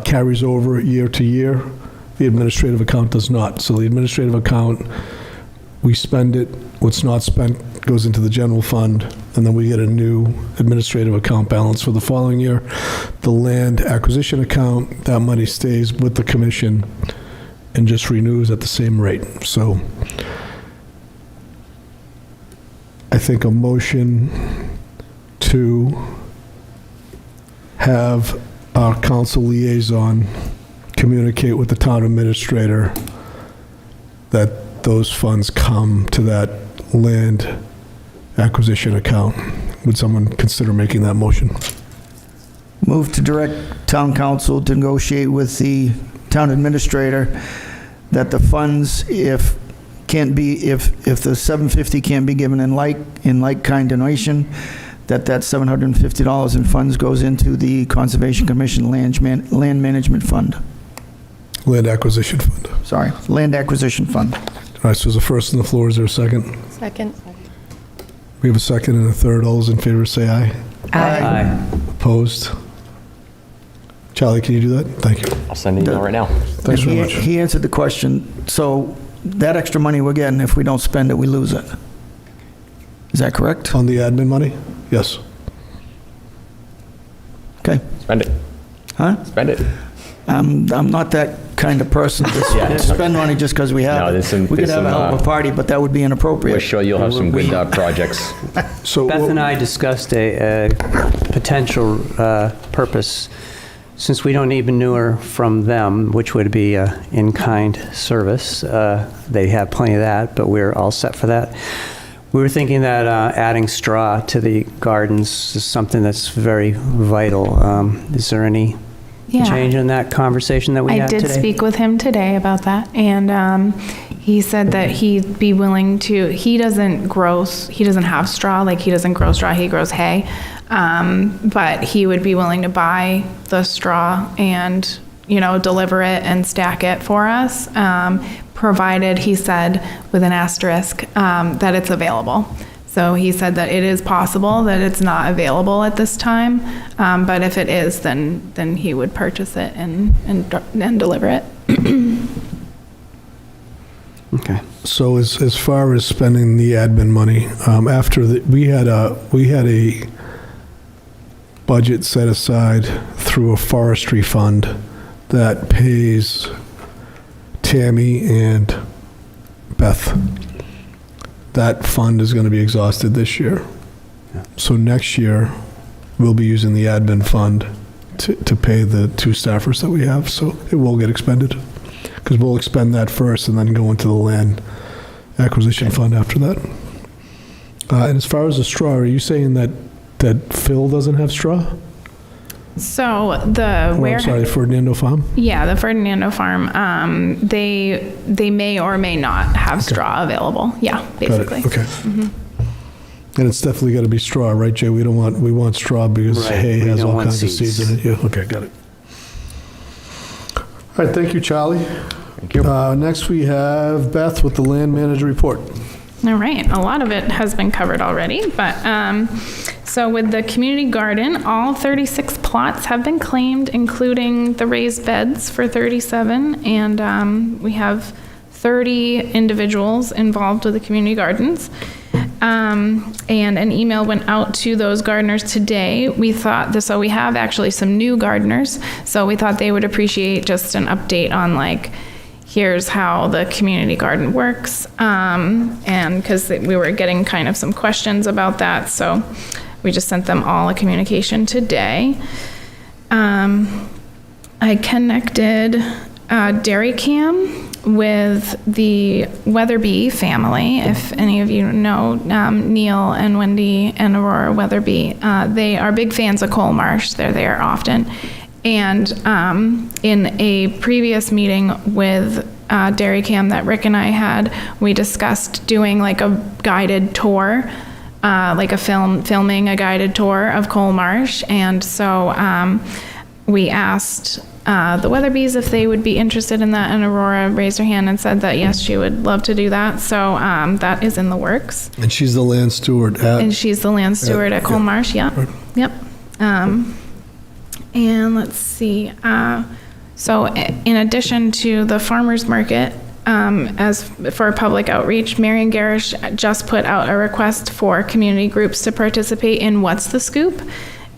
carries over year to year. The administrative account does not. So the administrative account, we spend it, what's not spent goes into the general fund, and then we get a new administrative account balance for the following year. The land acquisition account, that money stays with the commission and just renews at the same rate. So I think a motion to have our council liaison communicate with the town administrator that those funds come to that land acquisition account. Would someone consider making that motion? Move to direct town council to negotiate with the town administrator that the funds, if the 750 can't be given in like kind donation, that $750 in funds goes into the Conservation Commission Land Management Fund. Land acquisition fund. Sorry, Land Acquisition Fund. All right, so there's a first on the floor. Is there a second? Second. We have a second and a third. All those in favor say aye. Aye. Opposed? Charlie, can you do that? Thank you. I'll send an email right now. Thanks very much. He answered the question. So that extra money we're getting, if we don't spend it, we lose it. Is that correct? On the admin money? Yes. Okay. Spend it. Huh? Spend it. I'm not that kind of person to Yeah. spend money just because we have No, it. there's some- We could there's have a some, hell of a party, but that would be We're inappropriate. sure you'll have some good projects. So Beth and I discussed a potential purpose, since we don't even know her from them, which would be a in-kind service. They have plenty of that, but we're all set for that. We were thinking that adding straw to the gardens is something that's very vital. Is there any change in that conversation that we I had today? did speak with him today about that, and he said that he'd be willing to, he doesn't have straw, like he doesn't grow straw, he grows hay, but he would be willing to buy the straw and, deliver it and stack it for us, provided, he said, with an asterisk, that it's available. So he said that it is possible that it's not available at this time, but if it is, then he would purchase it and deliver it. Okay. So as far as spending the admin money, we had a budget set aside through a forestry fund that pays Tammy and Beth. That fund is going to be exhausted this year. So next year, we'll be using the admin fund to pay the two staffers that we have. So it will get expended, because we'll expend that first and then go into the land acquisition fund after that. And as far as the straw, are you saying that Phil doesn't have straw? So I'm sorry, Ferdinando Farm? Yeah, the Ferdinando Farm, they may or may not have straw available. Yeah, basically. Got it. Okay. And it's definitely got to be straw, right, Jay? We want straw because Right, hay we has don't all want kinds of seeds. seeds in it. Yeah, okay, got it. All right, thank you, Charlie. Thank you. Next, we have Beth with the land manager report. All right, a lot of it has been covered already, but, so with the community garden, all 36 plots have been claimed, including the raised beds for 37, and we have 30 individuals involved with the community gardens. And an email went out to those gardeners today. We thought, so we have actually some new gardeners, so we thought they would appreciate just an update on like, here's how the community garden works. And because we were getting kind of some questions about that, so we just sent them all a communication today. I connected DerryCAM with the Weatherby family. If any of you know Neil and Wendy and Aurora Weatherby, they are big fans of Cole Marsh. They're there often. And in a previous meeting with DerryCAM that Rick and I had, we discussed doing like a guided tour, like a filming a guided tour of Cole Marsh. And so we asked the Weatherbys if they would be interested in that, and Aurora raised her hand and said that yes, she would love to do that. So that is in the works. And she's the land steward at Cole Marsh. Yeah. Right. Yep. And let's see. So in addition to the farmers market, as for public outreach, Marion Garish just put out a request for community groups to participate in What's the Scoop?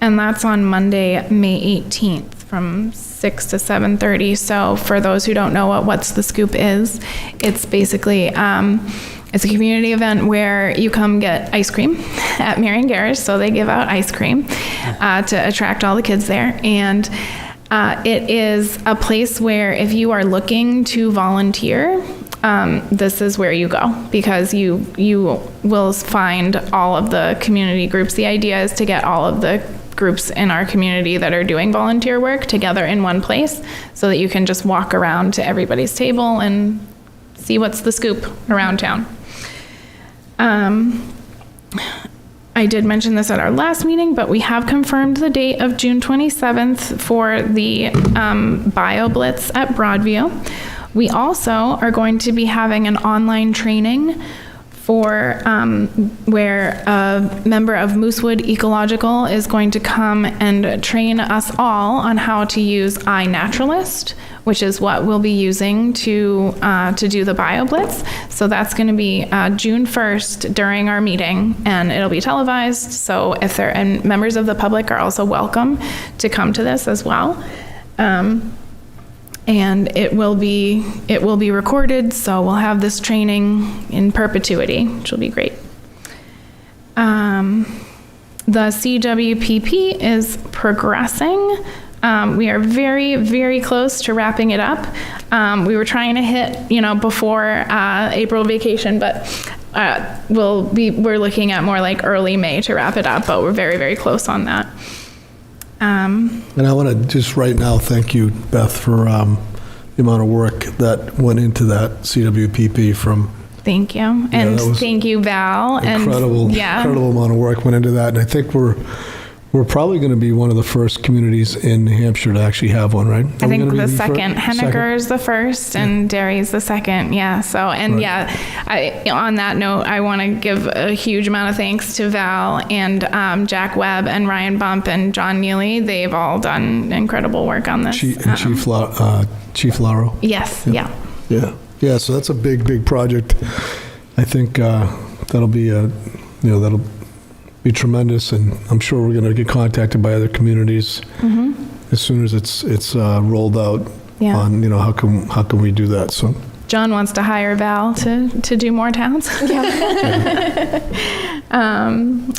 And that's on Monday, May 18th from 6 to 7:30. So for those who don't know what What's the Scoop is, it's basically, it's a community event where you come get ice cream at Marion Garish. So they give out ice cream to attract all the kids there. And it is a place where if you are looking to volunteer, this is where you go, because you will find all of the community groups. The idea is to get all of the groups in our community that are doing volunteer work together in one place so that you can just walk around to everybody's table and see what's the scoop around town. I did mention this at our last meeting, but we have confirmed the date of June 27th for the Bio Blitz at Broadview. We also are going to be having an online training for where a member of Moosewood Ecological is going to come and train us all on how to use iNaturalist, which is what we'll be using to do the BioBlitz. So that's going to be June 1st during our meeting, and it'll be televised. So if there, and members of the public are also welcome to come to this as well. And it will be recorded, so we'll have this training in perpetuity, which will be great. The CWPP is progressing. We are very, very close to wrapping it up. We were trying to hit, before April vacation, but we're looking at more like early May to wrap it up, but we're very, very close on that. And I want to just right now thank you, Beth, for the amount of work that went into that CWPP from. Thank you. And thank you, Val. Incredible amount of work went into that. And I think we're probably going to be one of the first communities in New Hampshire to actually have one, right? I think the second. Henniker is the first and Derry's the second. Yeah. So, and right. On that note, I want to give a huge amount of thanks to Val and Jack Webb and Ryan Bump and John Neely. They've all done incredible work on this. Chief Lauro. Yes. Yeah. So that's a big project. I think that'll be that'll be tremendous, and I'm sure we're going to get contacted by other communities as soon as it's rolled out on how can we do that. So John wants to hire Val to do more towns.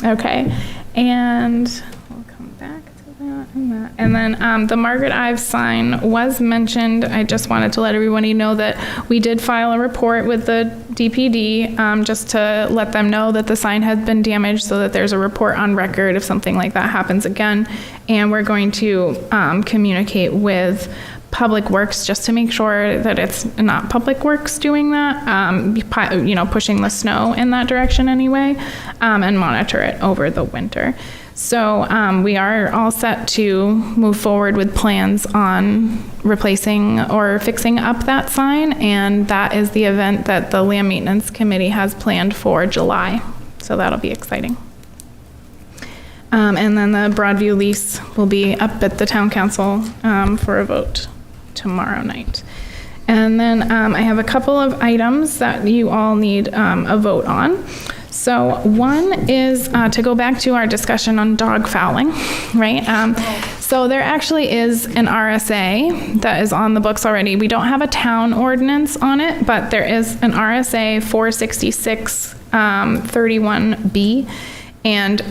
Okay, and we'll come back to that and that. And then the Margaret Ives sign was mentioned. I just wanted to let everybody know that we did file a report with the DPD just to let them know that the sign has been damaged, so that there's a report on record if something like that happens again. And we're going to communicate with Public Works just to make sure that it's not Public Works doing that, pushing the snow in that direction anyway, and monitor it over the winter. So we are all set to move forward with plans on replacing or fixing up that sign, and that is the event that the Land Maintenance Committee has planned for July. So that'll be exciting. And then the Broadview lease will be up at the Town Council for a vote tomorrow night. And then I have a couple of items that you all need a vote on. So one is to go back to our discussion on dog fouling, right? So there actually is an RSA that is on the books already. We don't have a town ordinance on it, but there is an RSA 466 31B. And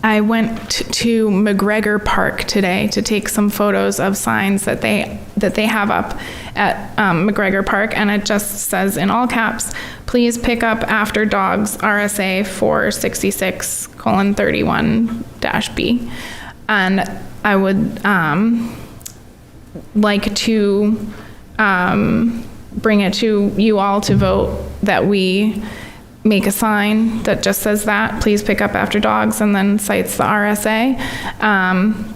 I went to McGregor Park today to take some photos of signs that they have up at McGregor Park, and it just says in all caps, "Please pick up after dogs, RSA 466:31-B." And I would like to bring it to you all to vote that we make a sign that just says that, "Please pick up after dogs," and then cites the RSA,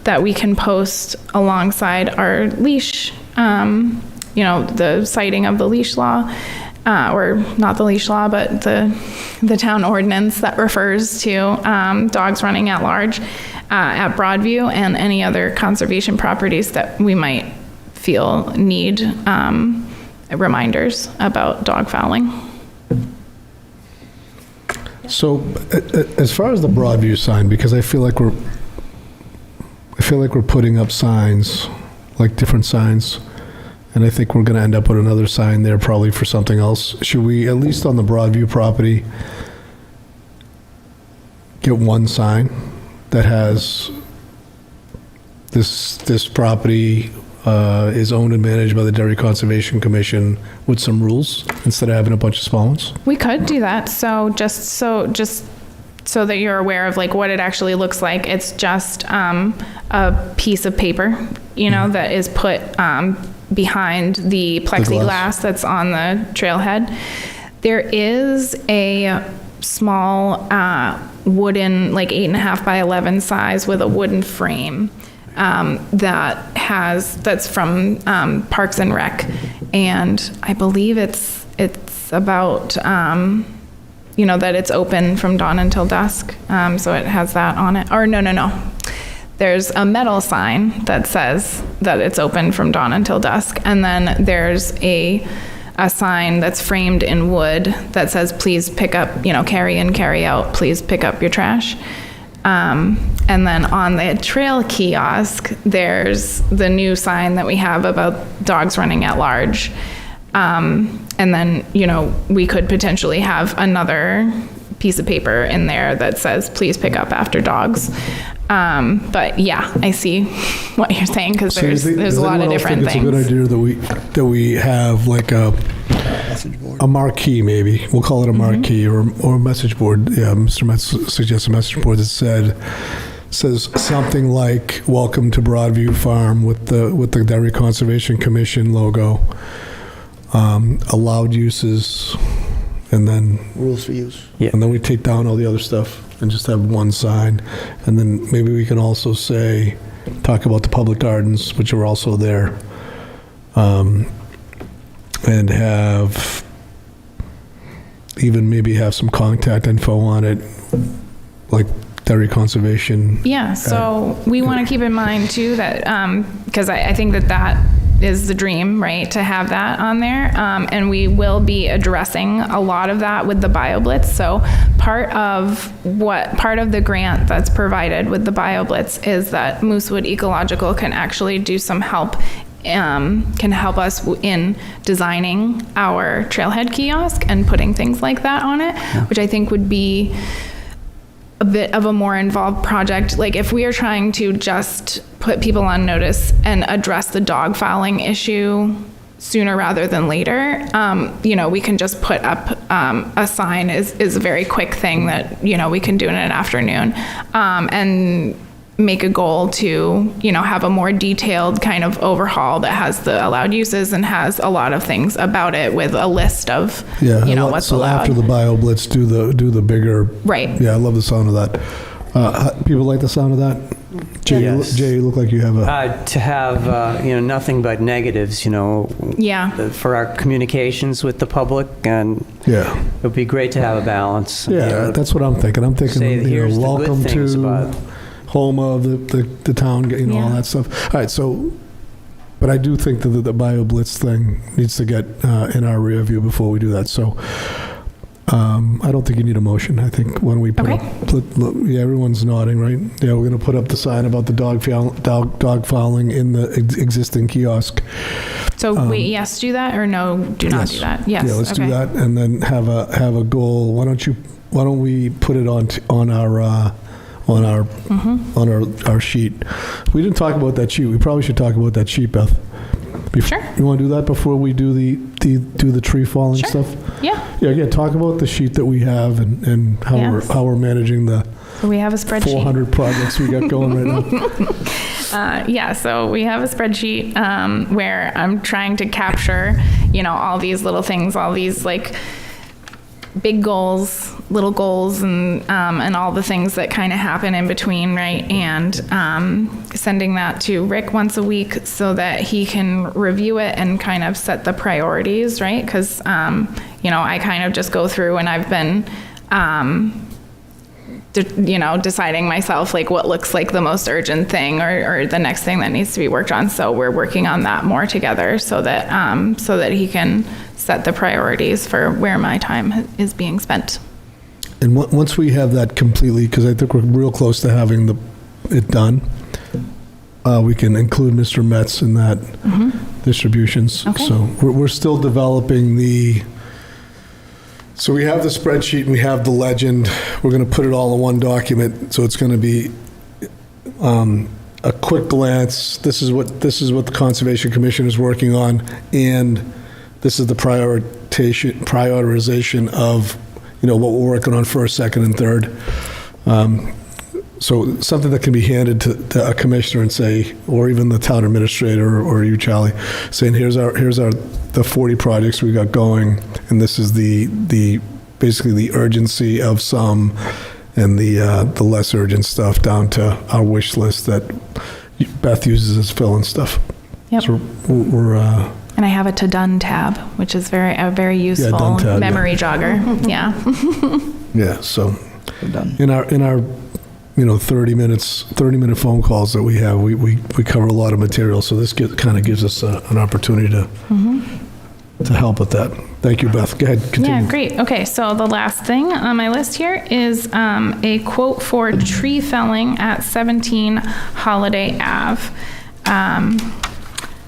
that we can post alongside our leash, the citing of the leash law, or not the leash law, but the town ordinance that refers to dogs running at large at Broadview, and any other conservation properties that we might feel need reminders about dog fouling. So, as far as the Broadview sign, because I feel like we're putting up signs, like different signs, and I think we're going to end up with another sign there probably for something else. Should we, at least on the Broadview property, get one sign that has this property is owned and managed by the Derry Conservation Commission with some rules, instead of having a bunch of small ones? We could do that. So just so that you're aware of like what it actually looks like, it's just a piece of paper, that is put behind the plexiglass that's on the trailhead. There is a small wooden, like 8.5 by 11 size with a wooden frame that's from Parks and Rec, and I believe it's about that it's open from dawn until dusk, so it has that on it. Or no, there's a metal sign that says that it's open from dawn until dusk, and then there's a sign that's framed in wood that says, "Please pick up, carry in, carry out, please pick up your trash." And then on the trail kiosk, there's the new sign that we have about dogs running at large. And then, we could potentially have another piece of paper in there that says, "Please pick up after dogs." But yeah, I see what you're saying, because there's a lot of different things. It's a good idea that we have like a marquee, maybe. We'll call it a marquee, or a message board. Yeah, Mr. Metz suggests a message board that says something like "Welcome to Broadview Farm" with the Derry Conservation Commission logo. Allowed uses, and then Rules for use. Yeah. and then we take down all the other stuff and just have one sign. And then maybe we can also talk about the public gardens, which are also there, and maybe have some contact info on it, like Derry Conservation. Yeah, so we want to keep in mind too that, because I think that is the dream, right, to have that on there. And we will be addressing a lot of that with the BioBlitz. So part of the grant that's provided with the BioBlitz is that Moosewood Ecological can actually do some help, can help us in designing our trailhead kiosk and putting things like that on it, which I think would be a bit of a more involved project. Like if we are trying to just put people on notice and address the dog fouling issue sooner rather than later, we can just put up a sign is a very quick thing that, we can do in an afternoon, and make a goal to, have a more detailed kind of overhaul that has the allowed uses and has a lot of things about it with a list of, what's so allowed. after the BioBlitz, do the bigger. Right. Yeah, I love the sound of that. People like the sound of that? Jay, Yes. Jay, you look like you have a... To have, nothing but negatives, Yeah. for our communications with the public, and Yeah. it would be great to have a balance. Yeah, that's what I'm thinking. I'm thinking, Say, here's the good welcome things to about- home of the town, all Yeah. that stuff. All right, so, but I do think that the BioBlitz thing needs to get in our rear view before we do that. So I don't think you need a motion. I think when we put Okay. up, yeah, everyone's nodding, right? Yeah, we're going to put up the sign about the dog fouling in the existing kiosk. So wait, yes, do that, or no, do not do that? Yes. Yeah, let's do okay. that, and then have a goal. Why don't we put it on our sheet? We didn't talk about that sheet. We probably should talk about that sheet, Beth. Sure. You want to do that before we do the tree falling Sure. stuff? Yeah. Yeah, talk about the sheet that we have and how Yes. we're managing the So we have a spreadsheet. 400 projects we got going right now. Yeah, so we have a spreadsheet where I'm trying to capture, all these little things, all these like big goals, little goals, and all the things that kind of happen in between, right? And sending that to Rick once a week so that he can review it and kind of set the priorities, right? Because, I kind of just go through and I've been, deciding myself like what looks like the most urgent thing or the next thing that needs to be worked on. So we're working on that more together so that he can set the priorities for where my time is being spent. And once we have that completely, because I think we're real close to having it done, we can include Mr. Metz in that distributions. Okay. So we're still developing so we have the spreadsheet and we have the legend. We're going to put it all in one document. So it's going to be a quick glance. This is what the Conservation Commission is working on, and this is the prioritization of what we're working on first, second, and third. So something that can be handed to a commissioner and say, or even the town administrator or you, Charlie, saying here's the 40 projects we got going, and this is the basically the urgency of some and the less urgent stuff down to our wish list that Beth uses as fill and stuff. Yep. So we're And I have a to done tab, which is a very useful done tab, memory jogger. Yeah. yeah. So Done. in our 30-minute phone calls that we have, we cover a lot of material. So this kind of gives us an opportunity to help with that. Thank you, Beth. Go ahead, continue. Yeah, great. Okay, so the last thing on my list here is a quote for tree felling at 17 Holiday Ave.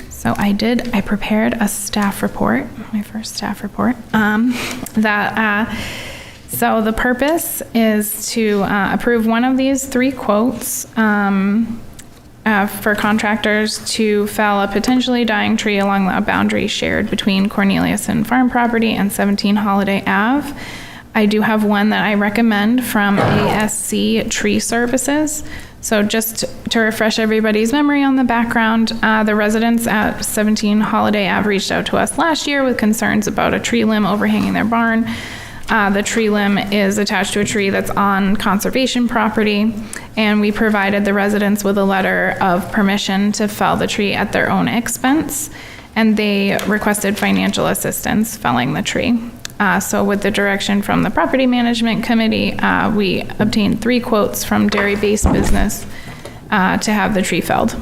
So I prepared a staff report, my first staff report, so the purpose is to approve one of these 3 quotes for contractors to fell a potentially dying tree along a boundary shared between Cornelius and Farm Property and 17 Holiday Ave. I do have one that I recommend from ASC Tree Services. So just to refresh everybody's memory on the background, the residents at 17 Holiday Ave reached out to us last year with concerns about a tree limb overhanging their barn. The tree limb is attached to a tree that's on conservation property, and we provided the residents with a letter of permission to fell the tree at their own expense, and they requested financial assistance felling the tree. So with the direction from the Property Management Committee, we obtained 3 quotes from dairy-based business to have the tree felled.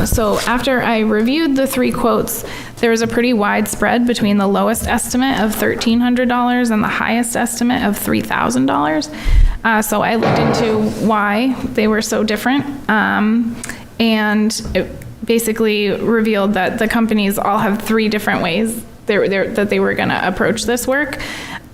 So after I reviewed the 3 quotes, there was a pretty wide spread between the lowest estimate of $1,300 and the highest estimate of $3,000. So I looked into why they were so different, and it basically revealed that the companies all have 3 different ways that they were going to approach this work.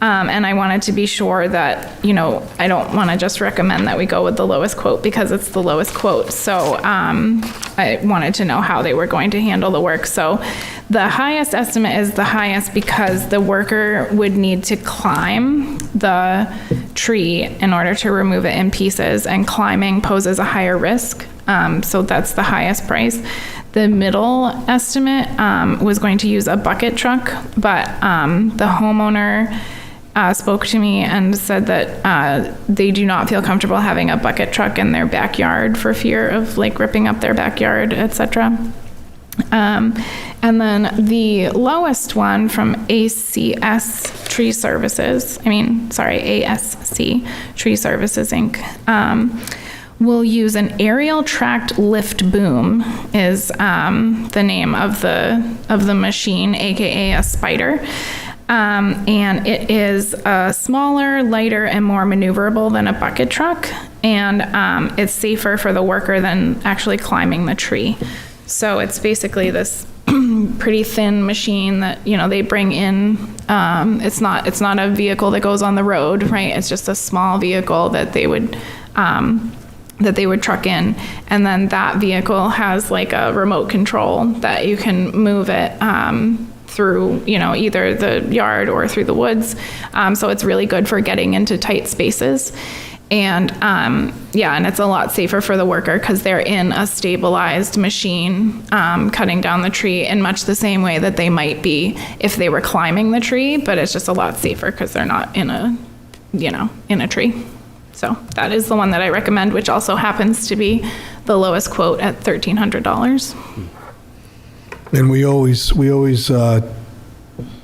And I wanted to be sure that, I don't want to just recommend that we go with the lowest quote because it's the lowest quote. So I wanted to know how they were going to handle the work. So the highest estimate is the highest because the worker would need to climb the tree in order to remove it in pieces, and climbing poses a higher risk. So that's the highest price. The middle estimate was going to use a bucket truck, but the homeowner spoke to me and said that they do not feel comfortable having a bucket truck in their backyard for fear of ripping up their backyard, etc. And then the lowest one from ASC Tree Services Inc. We'll use an aerial tracked lift boom is the name of the machine, aka a spider. And it is smaller, lighter, and more maneuverable than a bucket truck. And it's safer for the worker than actually climbing the tree. So it's basically this pretty thin machine that, you know, they bring in. It's not a vehicle that goes on the road, right? It's just a small vehicle that they would truck in. And then that vehicle has like a remote control that you can move it through, you know, either the yard or through the woods. So it's really good for getting into tight spaces. And yeah, and it's a lot safer for the worker because they're in a stabilized machine cutting down the tree in much the same way that they might be if they were climbing the tree, but it's just a lot safer because they're not in a, you know, in a tree. So that is the one that I recommend, which also happens to be the lowest quote at $1,300. And we always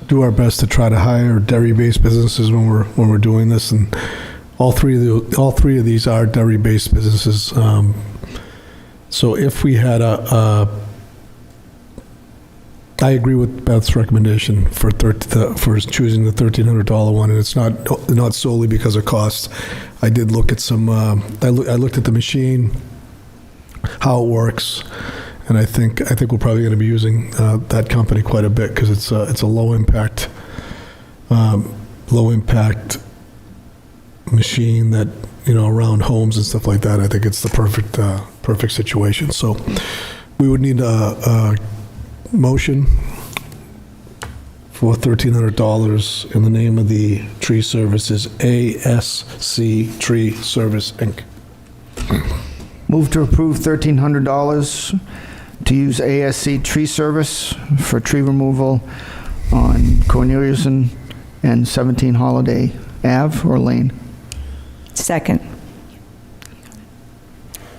do our best to try to hire Derry-based businesses when we're doing this, and all three of these are Derry-based businesses. So if we had I agree with Beth's recommendation for choosing the $1,300 one, and it's not solely because of cost. I did look at some. I looked at the machine, how it works, and I think we're probably going to be using that company quite a bit because it's a low impact machine that, you know, around homes and stuff like that. I think it's the perfect situation. So we would need a motion for $1,300 in the name of the tree services, ASC Tree Service, Inc. Move to approve $1,300 to use ASC Tree Service for tree removal on Cornelius and 17 Holiday Ave or Lane. Second.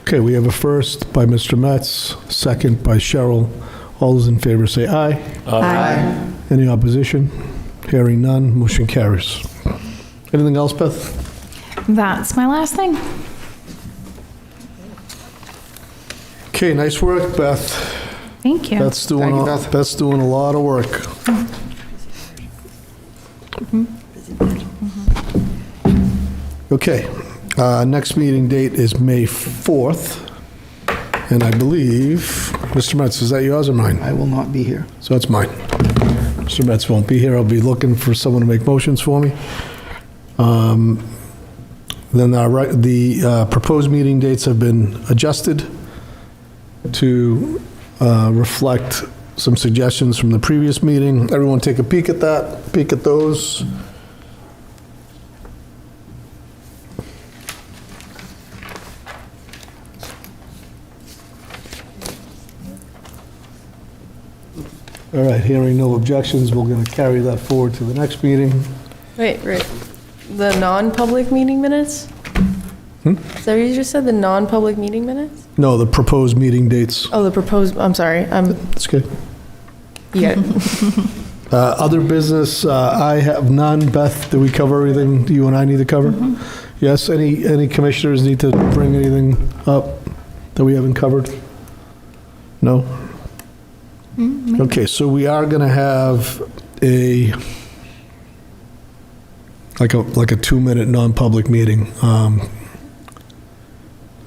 Okay, we have a first by Mr. Metz, second by Cheryl. All those in favor say aye. Aye. Any opposition? Hearing none, motion carries. Anything else, Beth? That's my last thing. Okay, nice work, Beth. Thank you. Beth's doing a lot of work. Okay, next meeting date is May 4th, and I believe, Mr. Metz, is that yours or mine? I will not be here. So that's mine. Mr. Metz won't be here. I'll be looking for someone to make motions for me. Then the proposed meeting dates have been adjusted to reflect some suggestions from the previous meeting. Everyone take a peek at those. All right, hearing no objections, we're going to carry that forward to the next meeting. Wait, the non-public meeting minutes? Is that what you just said, the non-public meeting minutes? No, the proposed meeting dates. Oh, the proposed, I'm sorry. It's good. Yeah. Other business, I have none. Beth, did we cover everything you and I need to cover? Yes, any commissioners need to bring anything up that we haven't covered? No? Okay, so we are going to have like a 2-minute non-public meeting.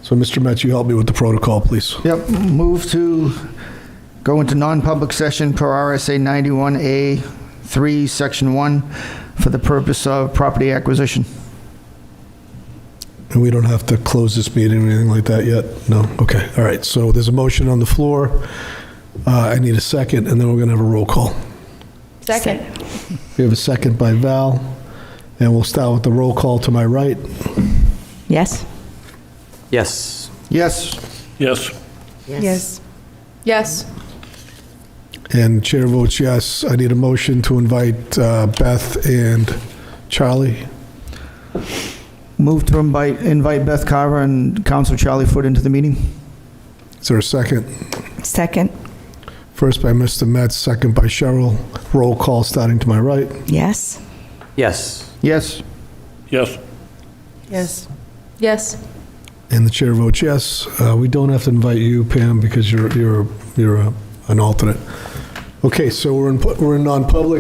So Mr. Metz, you help me with the protocol, please. Yep, move to go into non-public session per RSA 91A3, Section 1, for the purpose of property acquisition. And we don't have to close this meeting or anything like that yet? No? Okay, all right. So there's a motion on the floor. I need a second, and then we're going to have a roll call. Second. We have a second by Val, and we'll start with the roll call to my right. Yes? Yes. Yes. Yes. Yes. Yes. And chair votes yes. I need a motion to invite Beth and Charlie. Move to invite Beth Carver and Councilor Charlie Foote into the meeting. Is there a second? Second. First by Mr. Metz, second by Cheryl. Roll call starting to my right. Yes? Yes. Yes. Yes. Yes. Yes. And the chair votes yes. We don't have to invite you, Pam, because you're an alternate. Okay, so we're in non-public.